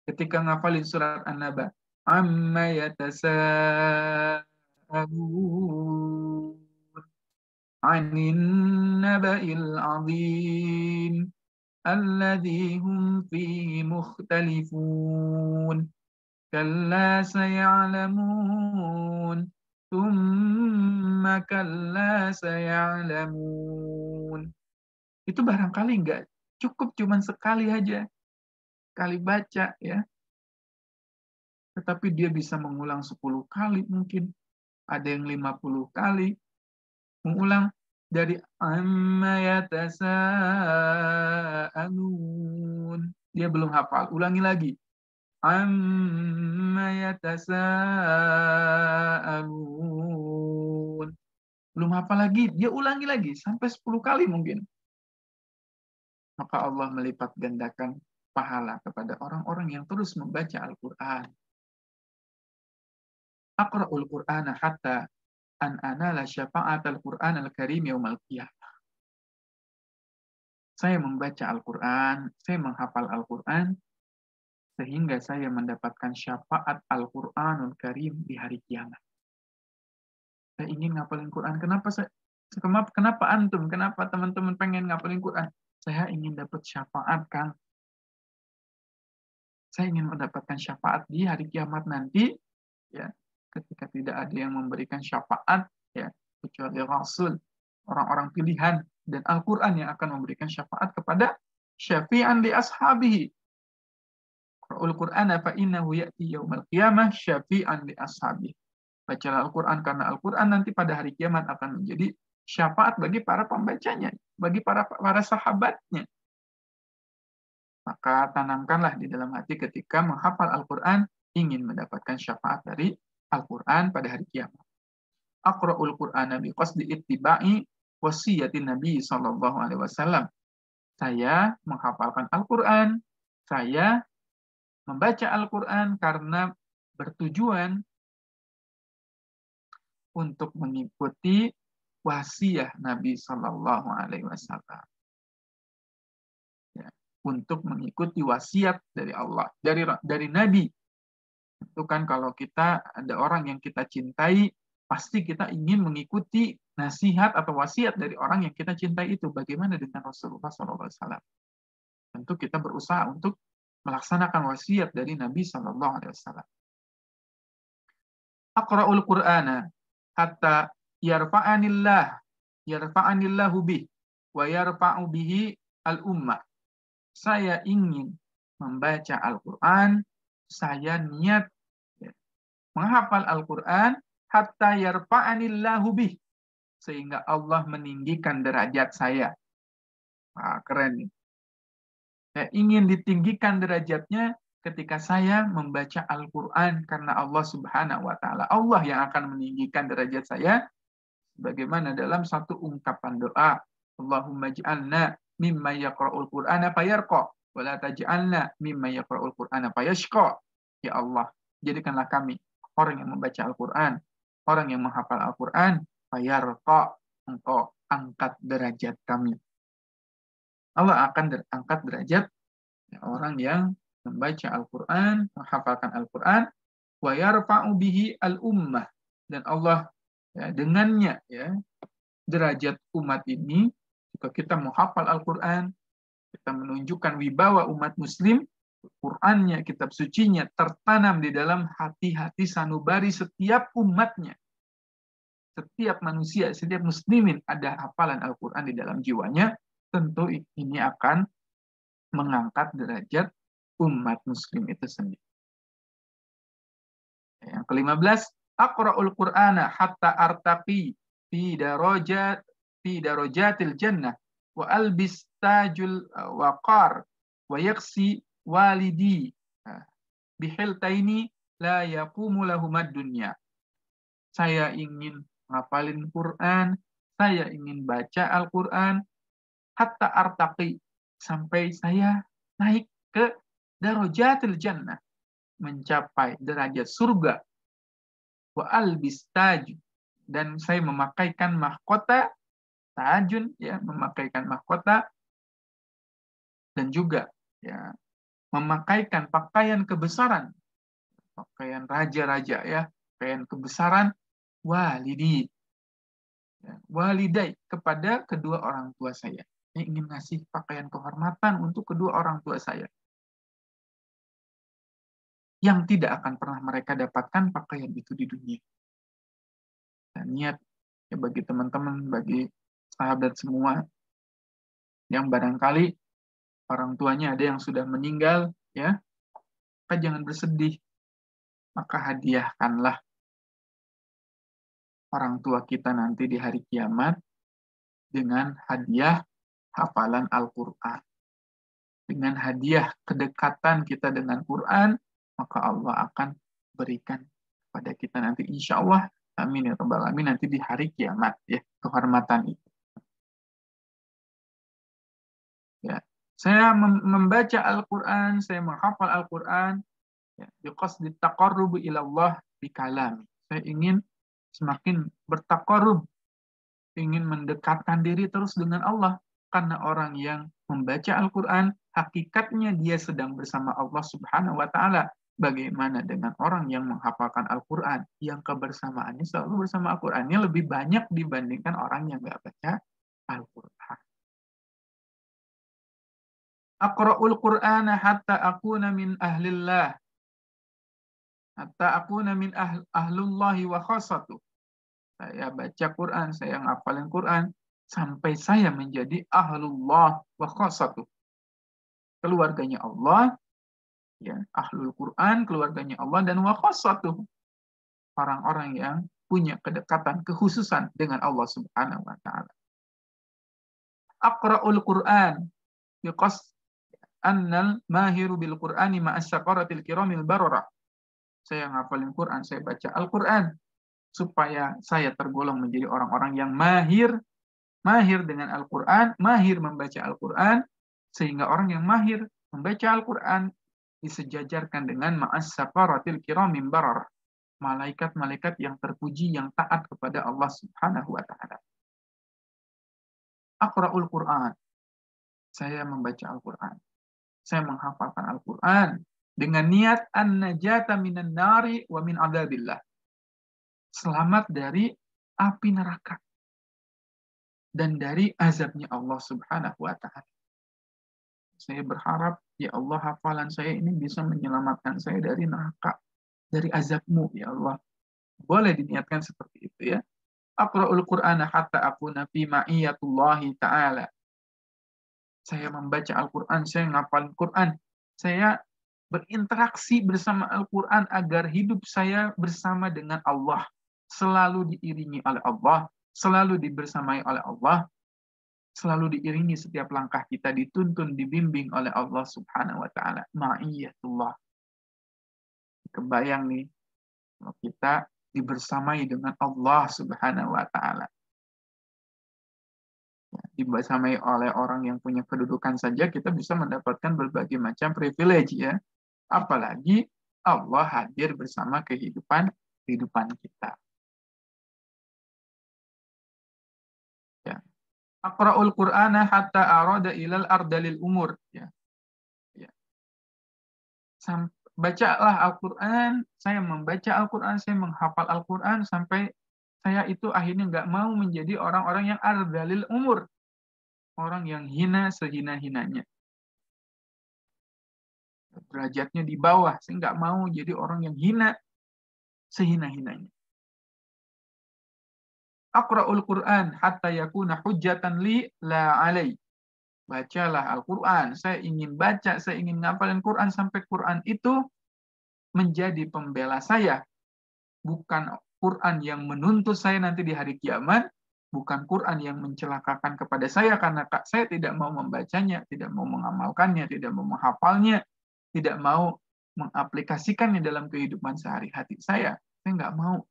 Speaker 1: Ketika ngapalin surat An-Naba, amma yatasaalun 'anin naba'il 'adzim alladzi hum fihi mukhtalifun kalla saya'lamun tsumma kalla saya'lamun. Itu barangkali nggak cukup cuman sekali aja, kali baca, ya. Tetapi dia bisa mengulang 10 kali mungkin, ada yang 50 kali, mengulang dari amma yatasaalun. Dia belum hafal, ulangi lagi. Amma yatasaalun. Belum hafal lagi, dia ulangi lagi sampai 10 kali mungkin. Maka Allah melipat gandakan pahala kepada orang-orang yang terus membaca Al-Qur'an. Aqra'ul Qur'ana hatta an anala syafa'atal Qur'an al-Karim yaumal qiyamah. Saya membaca Al-Qur'an, saya menghafal Al-Qur'an sehingga saya mendapatkan syafaat Al-Qur'anul Karim di hari kiamat. Saya ingin ngapalin Quran. Kenapa antum? Kenapa teman-teman pengen ngapalin Quran? Saya ingin dapat syafaat, Kang. Saya ingin mendapatkan syafaat di hari kiamat nanti, ya, ketika tidak ada yang memberikan syafaat, ya, kecuali Rasul, orang-orang pilihan, dan Al-Quran yang akan memberikan syafaat kepada syafi'an li ashabihi. Qur'ul Qur'ana fa innahu ya'ti yaumal qiyamah syafi'an li ashabihi. Bacalah Al-Quran, karena Al-Quran nanti pada hari kiamat akan menjadi syafaat bagi para pembacanya, bagi para sahabatnya. Maka tanamkanlah di dalam hati ketika menghafal Al-Quran, ingin mendapatkan syafaat dari Al-Quran pada hari kiamat. Aqra'ul Qur'ana biqasdi ittiba'i wasiyatin Nabi SAW. Saya menghafalkan Al-Quran, saya membaca Al-Quran karena bertujuan untuk mengikuti wasiat Nabi SAW. Ya, untuk mengikuti wasiat dari Allah, dari Nabi, Itu kan kalau kita ada orang yang kita cintai, pasti kita ingin mengikuti nasihat atau wasiat dari orang yang kita cintai itu. Bagaimana dengan Rasulullah SAW? Tentu kita berusaha untuk melaksanakan wasiat dari Nabi SAW. Aqra'ul Qur'ana hatta yarfa'anillahu bih wa yarfa'u bihi al-ummah. Saya ingin membaca Al-Quran, saya niat menghafal Al-Quran hatta yarfa'anillahu bih, sehingga Allah meninggikan derajat saya. Keren nih. Saya ingin ditinggikan derajatnya ketika saya membaca Al-Quran, karena Allah Subhanahu wa Ta'ala, Allah yang akan meninggikan derajat saya, bagaimana dalam satu ungkapan doa, Allahumma ja'alna mimma yaqra'ul Qur'ana fayarqa wa la taj'alna mimma yaqra'ul Qur'ana fayashqa. Ya Allah, jadikanlah kami orang yang membaca Al-Quran, orang yang menghafal Al-Quran, fayarqa, engkau angkat derajat kami. Allah akan angkat derajat orang yang membaca Al-Quran, menghafalkan Al-Quran, wa yarfa'u bihi al-ummah, dan Allah dengannya derajat umat ini, jika kita menghafal Al-Quran, kita menunjukkan wibawa umat muslim, Qurannya, kitab sucinya tertanam di dalam hati-hati sanubari setiap umatnya. Setiap manusia, setiap muslimin ada hafalan Al-Quran di dalam jiwanya, tentu ini akan mengangkat derajat umat muslim itu sendiri. Yang ke-15, aqra'ul Qur'ana hatta artaqi fi darajatil jannah wa albis tajul waqar wa yaksi walidi bihiltaini la yaqumu lahumad dunya. Saya ingin ngapalin Quran, saya ingin baca Al-Quran, hatta artaqi, sampai saya naik ke darajatil jannah, mencapai derajat surga, wa albis taj, dan saya memakaikan mahkota tajun, memakaikan mahkota, dan juga memakaikan pakaian kebesaran, pakaian raja-raja, pakaian kebesaran, walidi, walidai, kepada kedua orang tua saya. Saya ingin ngasih pakaian kehormatan untuk kedua orang tua saya, yang tidak akan pernah mereka dapatkan pakaian itu di dunia. Dan niat bagi teman-teman, bagi sahabat semua yang barangkali orang tuanya ada yang sudah meninggal, maka jangan bersedih, maka hadiahkanlah orang tua kita nanti di hari kiamat dengan hadiah hafalan Al-Quran, dengan hadiah kedekatan kita dengan Quran, maka Allah akan berikan pada kita nanti, insya Allah, amin ya rabbal alamin, nanti di hari kiamat, kehormatan itu. Saya membaca Al-Quran, saya menghafal Al-Quran, biqasdi taqarrub ila Allah bikalami. Saya ingin semakin bertaqarrub, ingin mendekatkan diri terus dengan Allah, karena orang yang membaca Al-Quran, hakikatnya dia sedang bersama Allah Subhanahu wa Ta'ala. Bagaimana dengan orang yang menghafalkan Al-Quran, yang kebersamaannya selalu bersama Al-Qurannya lebih banyak dibandingkan orang yang nggak baca Al-Quran. Aqra'ul Qur'ana hatta akuna min ahlillah, hatta akuna min ahlullahi wa khassatuh. Saya baca Quran, saya ngapalin Quran, sampai saya menjadi ahlullah wa khassatuh, keluarganya Allah, ahlul Quran, keluarganya Allah, dan wa khassatuh, orang-orang yang punya kedekatan, kekhususan dengan Allah Subhanahu wa Ta'ala. Aqra'ul Quran biqas annal mahiru bil Qur'ani ma'as syaqaratil kiramil bararah. Saya ngapalin Quran, saya baca Al-Quran, supaya saya tergolong menjadi orang-orang yang mahir dengan Al-Quran, mahir membaca Al-Quran, sehingga orang yang mahir membaca Al-Quran disejajarkan dengan ma'as syaqaratil kiramil bararah, malaikat-malaikat yang terpuji, yang taat kepada Allah Subhanahu wa Ta'ala. Aqra'ul Quran, saya membaca Al-Quran, saya menghafalkan Al-Quran, dengan niat an-najata minan nari wa min adzabillah. Selamat dari api neraka dan dari azabnya Allah Subhanahu wa taala. Saya berharap ya Allah hafalan saya ini bisa menyelamatkan saya dari neraka, dari azab-Mu ya Allah. Boleh diniatkan seperti itu ya. Aqra'ul Qur'ana hatta akuna fi ma'iyatullahi ta'ala. Saya membaca Al-Qur'an, saya ngapalin Qur'an. Saya berinteraksi bersama Al-Quran agar hidup saya bersama dengan Allah. Selalu diiringi oleh Allah, selalu dibersamai oleh Allah, selalu diiringi setiap langkah kita dituntun, dibimbing oleh Allah Subhanahu wa taala. Ma'iyatullah. Kebayang nih kalau kita dibersamai dengan Allah Subhanahu wa taala. Dibersamai oleh orang yang punya kedudukan saja kita bisa mendapatkan berbagai macam privilege ya. Apalagi Allah hadir bersama kehidupan kita. Ya. Aqra'ul Qur'ana hatta arada ilal ardalil umur. Ya. Ya. Bacalah Al-Quran, saya membaca Al-Quran, saya menghafal Al-Quran, sampai saya itu akhirnya nggak mau menjadi orang-orang yang ardalil umur. Orang yang hina sehina-hinanya. Derajatnya di bawah, saya nggak mau jadi orang yang hina sehina-hinanya. Aqra'ul Qur'an hatta yakuna hujjatan li la alai. Bacalah Al-Quran. Saya ingin baca, saya ingin ngapalin Quran sampai Quran itu menjadi pembela saya. Bukan Quran yang menuntut saya nanti di hari kiamat, bukan Quran yang mencelakakan kepada saya karena saya tidak mau membacanya, tidak mau mengamalkannya, tidak mau menghafalnya, tidak mau mengaplikasikannya dalam kehidupan sehari-hari saya. Saya nggak mau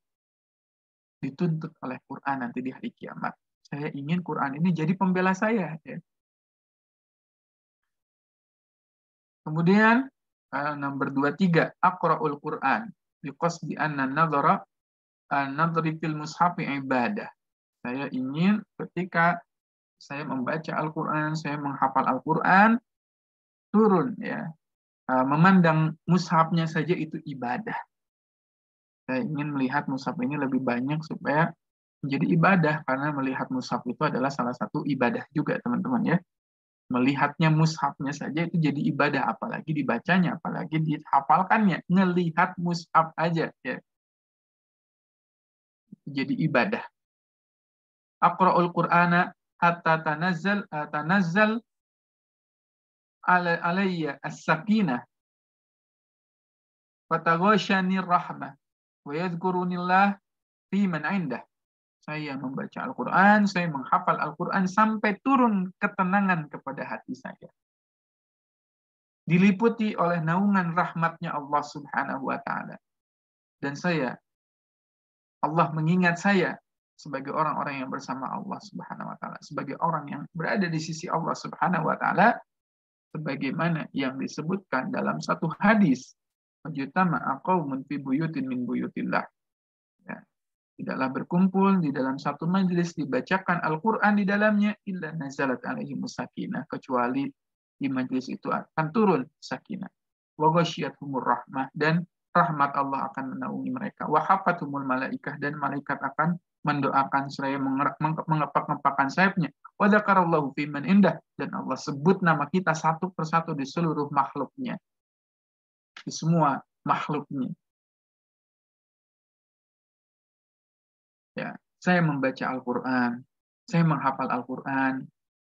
Speaker 1: dituntut oleh Quran nanti di hari kiamat. Saya ingin Quran ini jadi pembela saya. Ya. Kemudian nomor 23, aqra'ul Quran biqasdi anna nadhara an-nadhri fil mushafi ibadah. Saya ingin ketika saya membaca Al-Quran, saya menghafal Al-Quran, turun ya, memandang mushafnya saja itu ibadah. Saya ingin melihat mushaf ini lebih banyak supaya menjadi ibadah, karena melihat mushaf itu adalah salah satu ibadah juga teman-teman ya. Melihatnya mushafnya saja itu jadi ibadah, apalagi dibacanya, apalagi dihafalkannya. Ngelihat mushaf aja ya, jadi ibadah. Aqra'ul Qur'ana hatta tanazzal alayya as-sakinah wa taghashani rahmah wa yadhkurunillah fi man 'indah. Saya membaca Al-Quran, saya menghafal Al-Quran sampai turun ketenangan kepada hati saya. Diliputi oleh naungan rahmatnya Allah Subhanahu wa ta'ala. Dan Allah mengingat saya sebagai orang-orang yang bersama Allah Subhanahu wa ta'ala. Sebagai orang yang berada di sisi Allah Subhanahu wa ta'ala. Sebagaimana yang disebutkan dalam satu hadis. Majtama'a qaumun fi buyutin min buyutillah. Ya. Tidaklah berkumpul di dalam satu majelis dibacakan Al-Quran di dalamnya illa nazalat alaihimus sakinah, kecuali di majelis itu akan turun sakinah. Wa ghasyiyatuhumur rahmah, dan rahmat Allah akan menaungi mereka. Wa hafathumul malaikah, dan malaikat akan mendoakan seraya mengepak-ngepakkan sayapnya. Wa dzakarallahu fi man indah, dan Allah sebut nama kita satu persatu di seluruh makhluknya. Di semua makhluknya. Ya, saya membaca Al-Quran, saya menghafal Al-Quran,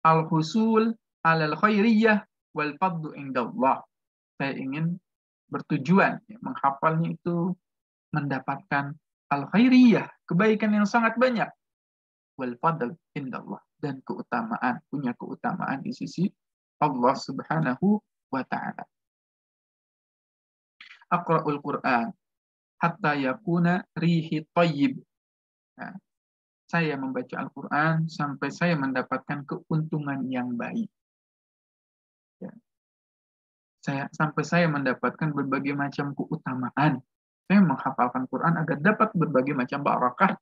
Speaker 1: al-husul alal khairiyah wal fadlu indallah. Saya ingin bertujuan, ya, menghafalnya itu mendapatkan al-khairiyah, kebaikan yang sangat banyak, wal fadl indallah, dan keutamaan, punya keutamaan di sisi Allah Subhanahu wa ta'ala. Aqra'ul Quran hatta yakuna rihi tayyib. Nah, saya membaca Al-Quran sampai saya mendapatkan keuntungan yang baik. Ya. Sampai saya mendapatkan berbagai macam keutamaan. Saya menghafalkan Quran agar dapat berbagai macam barakah,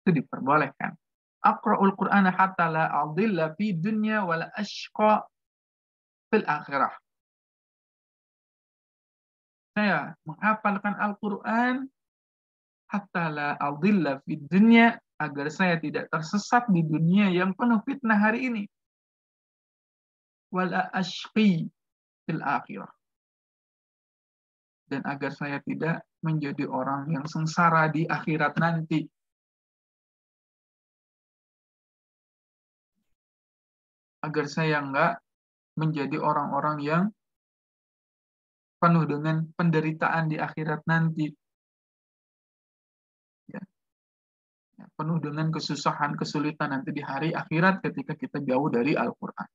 Speaker 1: itu diperbolehkan. Aqra'ul Qur'ana hatta la adilla fi dunya wa la ashqa fil akhirah. Saya menghafalkan Al-Quran hatta la adilla fid dunya, agar saya tidak tersesat di dunia yang penuh fitnah hari ini, wala ashqi fil akhirah, dan agar saya tidak menjadi orang yang sengsara di akhirat nanti. Agar saya enggak menjadi orang-orang yang penuh dengan penderitaan di akhirat nanti. Ya, penuh dengan kesusahan, kesulitan nanti di hari akhirat ketika kita jauh dari Al-Quran.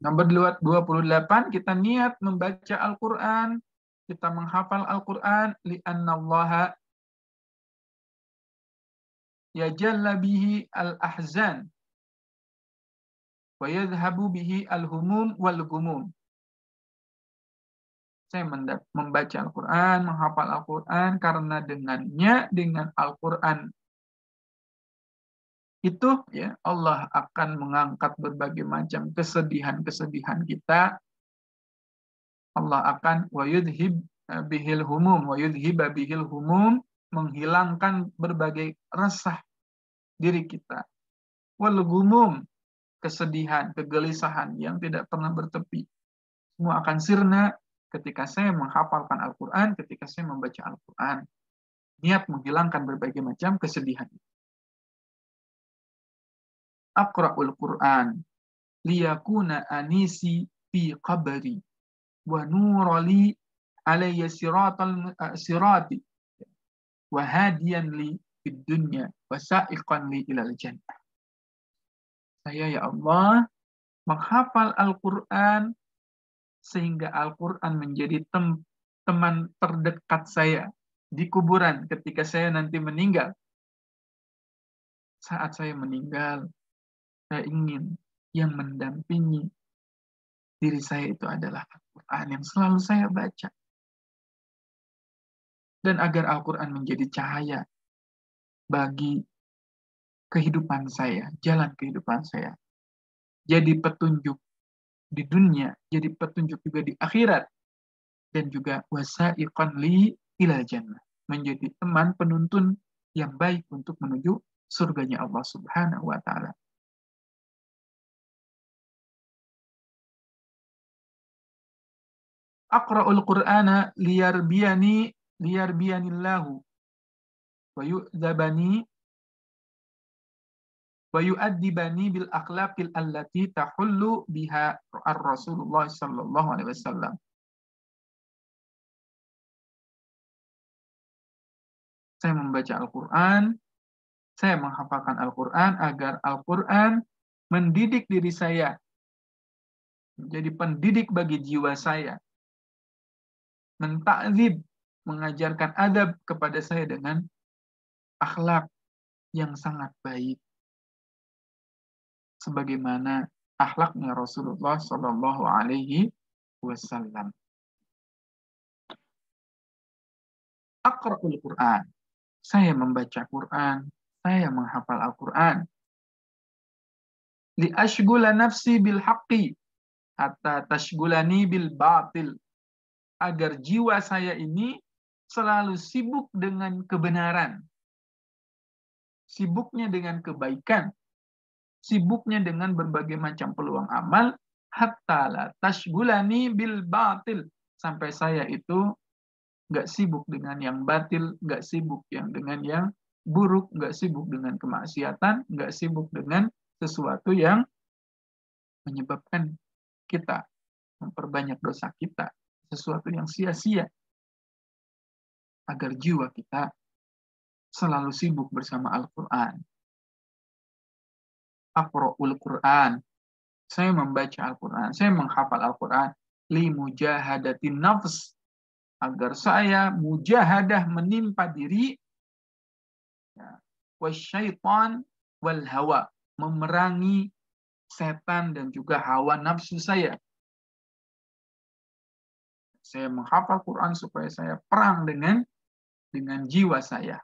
Speaker 1: Nomor 28, kita niat membaca Al-Quran, kita menghafal Al-Quran, li'annallaha yajalla bihi al-ahzan, wa yadhhabu bihi al-humum wal-gumum. Saya membaca Al-Quran, menghafal Al-Quran, karena dengannya, dengan Al-Quran itu, ya, Allah akan mengangkat berbagai macam kesedihan-kesedihan kita. Allah akan wa yudhib bihil humum, wa yudhiba bihil humum, menghilangkan berbagai resah diri kita. Wal gumum, kesedihan, kegelisahan yang tidak pernah bertepi, semua akan sirna ketika saya menghafalkan Al-Quran, ketika saya membaca Al-Quran. Niat menghilangkan berbagai macam kesedihan. Aqra'ul Quran liyakuna anisi fi qabri wa nurali alayya sirati wa hadiyan li fid dunya wa sa'iqan li ilal jannah. Saya, ya Allah, menghafal Al-Quran sehingga Al-Quran menjadi teman terdekat saya di kuburan ketika saya nanti meninggal. Saat saya meninggal, saya ingin yang mendampingi diri saya itu adalah Al-Quran yang selalu saya baca. Dan agar Al-Quran menjadi cahaya bagi kehidupan saya, jalan kehidupan saya. Jadi petunjuk di dunia, jadi petunjuk juga di akhirat. Dan juga wasa'iqan li ilal jannah, menjadi teman penuntun yang baik untuk menuju surganya Allah Subhanahu wa ta'ala. Aqra'ul Qur'ana liyarbiyanillahu wa yu'dzabani wa yu'addibani bil akhlaqil allati tahullu biha ar-Rasulullah sallallahu alaihi wasallam. Saya membaca Al-Quran, saya menghafalkan Al-Quran agar Al-Quran mendidik diri saya, menjadi pendidik bagi jiwa saya, mentakzib, mengajarkan adab kepada saya dengan akhlak yang sangat baik, sebagaimana akhlaknya Rasulullah Shallallahu Alaihi Wasallam. Aqra'ul Quran, saya membaca Quran, saya menghafal Al-Quran. Li ashgula nafsi bil haqqi hatta tashgulani bil batil, agar jiwa saya ini selalu sibuk dengan kebenaran, sibuknya dengan kebaikan, sibuknya dengan berbagai macam peluang amal, hatta la tashgulani bil batil, sampai saya itu nggak sibuk dengan yang batil, nggak sibuk dengan yang buruk, nggak sibuk dengan kemaksiatan, nggak sibuk dengan sesuatu yang menyebabkan kita memperbanyak dosa kita, sesuatu yang sia-sia, agar jiwa kita selalu sibuk bersama Al-Quran. Aqra'ul Quran, saya membaca Al-Quran, saya menghafal Al-Quran, li mujahadatin nafs, agar saya mujahadah menimpa diri, wasyaitan wal hawa, memerangi setan dan juga hawa nafsu saya. Saya menghafal Quran supaya saya perang dengan jiwa saya,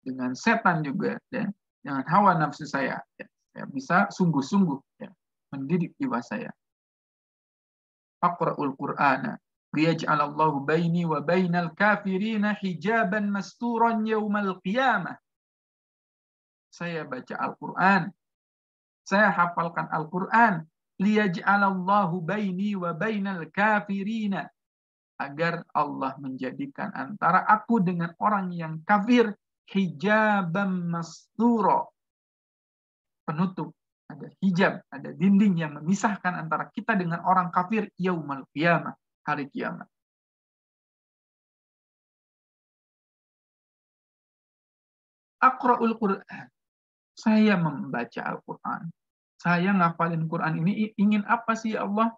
Speaker 1: dengan setan juga, dan dengan hawa nafsu saya. Saya bisa sungguh-sungguh mendidik jiwa saya. Aqra'ul Qur'ana liyaj'alallahu baini wa bainal kafirina hijaban masturan yaumal qiyamah. Saya baca Al-Quran, saya hafalkan Al-Quran, liyaj'alallahu baini wa bainal kafirina, agar Allah menjadikan antara aku dengan orang yang kafir hijabam masturo, penutup, ada hijab, ada dinding yang memisahkan antara kita dengan orang kafir yaumal qiyamah, hari kiamat. Aqra'ul Qur'an, saya membaca Al-Quran, saya ngafalin Quran ini ingin apa sih ya Allah?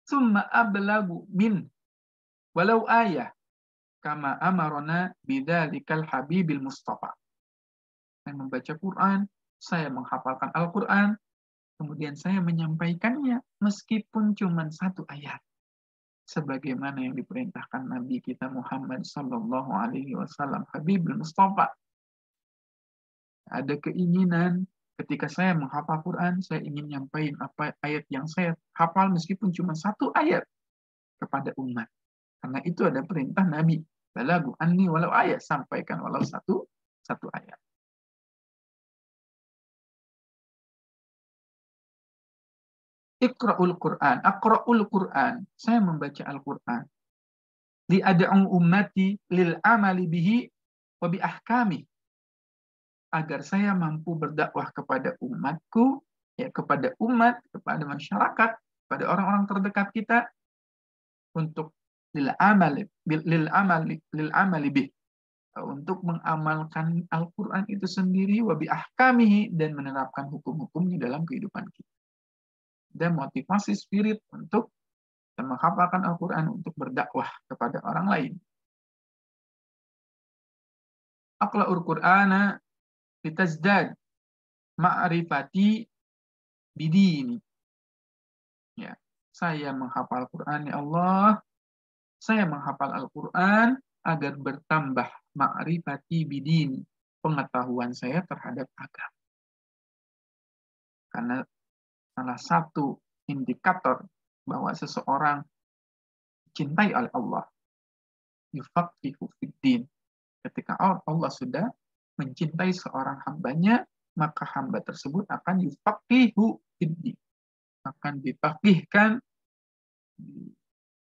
Speaker 1: Summa ablagu min walau ayah kama amarona bidzalikal habibil mustafa. Saya membaca Quran, saya menghafalkan Al-Quran, kemudian saya menyampaikannya meskipun cuma satu ayat, sebagaimana yang diperintahkan Nabi kita Muhammad Sallallahu Alaihi Wasallam, Habibul Mustafa. Ada keinginan ketika saya menghafal Quran, saya ingin nyampaikan apa ayat yang saya hafal meskipun cuma satu ayat kepada umat. Karena itu ada perintah Nabi, balagu anni walau ayat, sampaikan walau satu ayat. Iqra'ul Quran, aqra'ul Quran, saya membaca Al-Quran. Li'ad'u ummati lil amali bihi wa bi ahkami, agar saya mampu berdakwah kepada umatku, ya kepada umat, kepada masyarakat, kepada orang-orang terdekat kita, untuk lil amali bih, untuk mengamalkan Al-Quran itu sendiri, wa bi ahkamihi, dan menerapkan hukum-hukumnya dalam kehidupan kita. Dan motivasi spirit untuk menghafalkan Al-Quran untuk berdakwah kepada orang lain. Aqra'ul Qur'ana litazdad ma'rifati bidini. Ya, saya menghafal Quran, ya Allah, saya menghafal Al-Quran agar bertambah ma'rifati bidini, pengetahuan saya terhadap agama. Karena salah satu indikator bahwa seseorang dicintai oleh Allah, yufaqihu fiddin, ketika Allah sudah mencintai seorang hambanya, maka hamba tersebut akan yufaqihu fiddin, akan difaqihkan,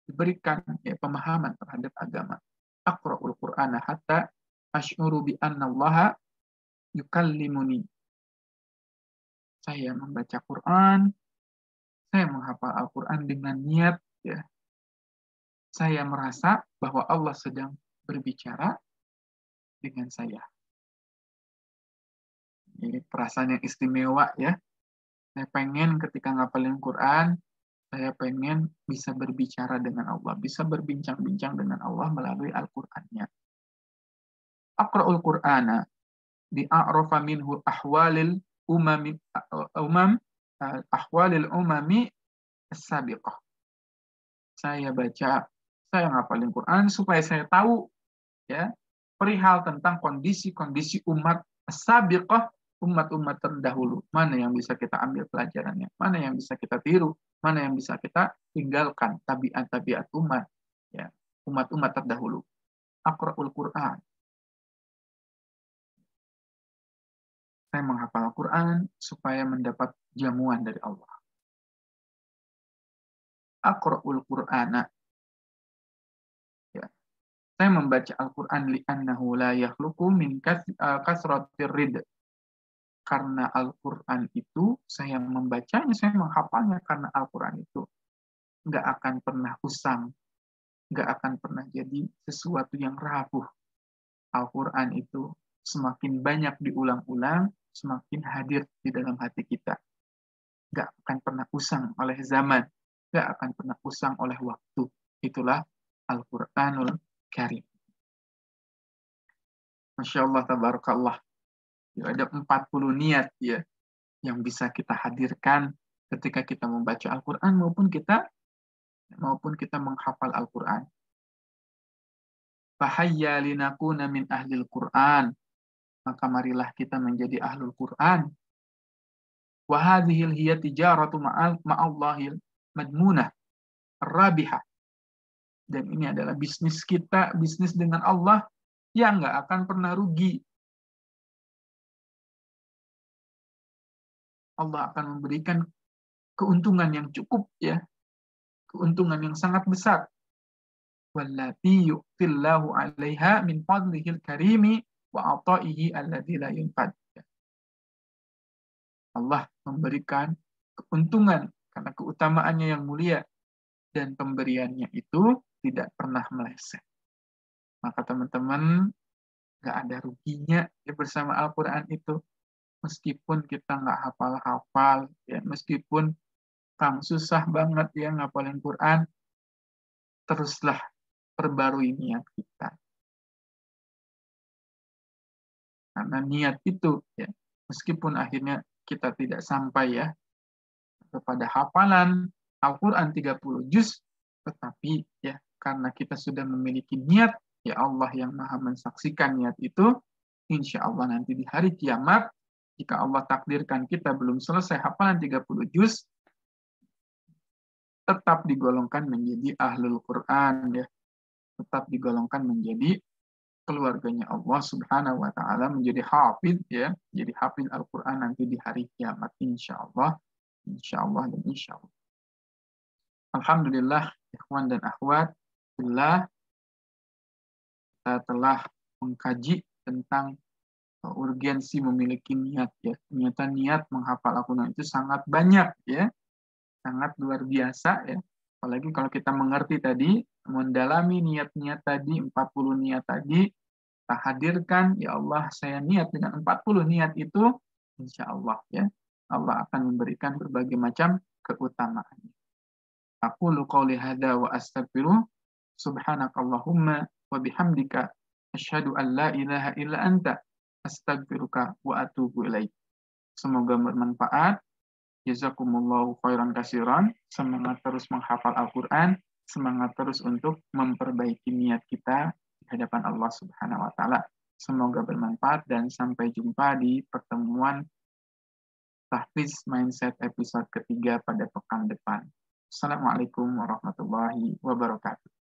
Speaker 1: diberikan ya, pemahaman terhadap agama. Aqra'ul Qur'ana hatta asy'uru bi anna Allah yukallimuni. Saya membaca Quran, saya menghafal Al-Quran dengan niat, ya, saya merasa bahwa Allah sedang berbicara dengan saya. Ini perasaan yang istimewa, ya. Saya pengen ketika ngapalin Quran, saya pengen bisa berbicara dengan Allah, bisa berbincang-bincang dengan Allah melalui Al-Qur'annya. Aqra'ul Qur'ana bi'a'rafa minhu ahwalil umami as-sabiqah. Saya baca, saya ngapalin Quran supaya saya tahu, ya, perihal tentang kondisi-kondisi umat as-sabiqah, umat-umat terdahulu. Mana yang bisa kita ambil pelajarannya, mana yang bisa kita tiru, mana yang bisa kita tinggalkan, tabiat-tabiat umat, ya, umat-umat terdahulu. Aqra'ul Quran. Saya menghafal Quran supaya mendapat jamuan dari Allah. Aqra'ul Qur'ana. Ya. Saya membaca Al-Quran li'annahu la yakhluqu min kasratir rid. Karena Al-Quran itu, saya membacanya, saya menghafalnya karena Al-Quran itu nggak akan pernah usang, nggak akan pernah jadi sesuatu yang rapuh. Al-Quran itu semakin banyak diulang-ulang, semakin hadir di dalam hati kita. Nggak akan pernah usang oleh zaman, nggak akan pernah usang oleh waktu. Itulah Al-Quranul Karim. Masya Allah, tabarakallah. Ya, ada 40 niat, ya, yang bisa kita hadirkan ketika kita membaca Al-Quran maupun kita menghafal Al-Quran. Fahayya linakuna min ahlil Quran. Maka marilah kita menjadi ahlul Quran. Wa hadhil hiya tijaratu ma'allahil madmunah rabihah. dan ini adalah bisnis kita, bisnis dengan Allah, yang nggak akan pernah rugi. Allah akan memberikan keuntungan yang cukup, ya, keuntungan yang sangat besar. Wallati yu'tillahu 'alaiha min fadlihil karimi wa 'ata'ihi alladzi la yunfad. Allah memberikan keuntungan karena keutamaannya yang mulia dan pemberiannya itu tidak pernah meleset. Maka teman-teman, nggak ada ruginya ya bersama Al-Quran itu. Meskipun kita nggak hafal-hafal, ya, meskipun Kang susah banget ya ngapalin Quran, teruslah perbarui niat kita. Karena niat itu, ya, meskipun akhirnya kita tidak sampai ya kepada hafalan Al-Quran 30 juz, tetapi ya karena kita sudah memiliki niat, ya Allah yang maha mensaksikan niat itu, insya Allah nanti di hari kiamat, jika Allah takdirkan kita belum selesai hafalan 30 juz, tetap digolongkan menjadi ahlul Quran, ya, tetap digolongkan menjadi keluarganya Allah Subhanahu wa taala, menjadi hafid, ya, jadi hafid Al-Qur'an nanti di hari kiamat insyaallah dan insyaallah. Alhamdulillah, ikhwan dan akhwat, billah, kita telah mengkaji tentang urgensi memiliki niat, ya. Ternyata niat menghafal Al-Qur'an itu sangat banyak, ya. Sangat luar biasa, ya. Apalagi kalau kita mengerti tadi, mendalami niat-niat tadi, 40 niat tadi, kita hadirkan, ya Allah, saya niat dengan 40 niat itu, insya Allah, ya, Allah akan memberikan berbagai macam keutamaan. Aqulu qouli hadza wa astaghfiruh, subhanakallahumma wa bihamdika, asyhadu an la ilaha illa anta, astaghfiruka wa atubu ilaik. Semoga bermanfaat. Jazakumullahu khairan katsiran. Semangat terus menghafal Al-Quran, semangat terus untuk memperbaiki niat kita di hadapan Allah Subhanahu wa taala. Semoga bermanfaat dan sampai jumpa di pertemuan Tahfiz Mindset episode ketiga pada pekan depan. Assalamualaikum warahmatullahi wabarakatuh.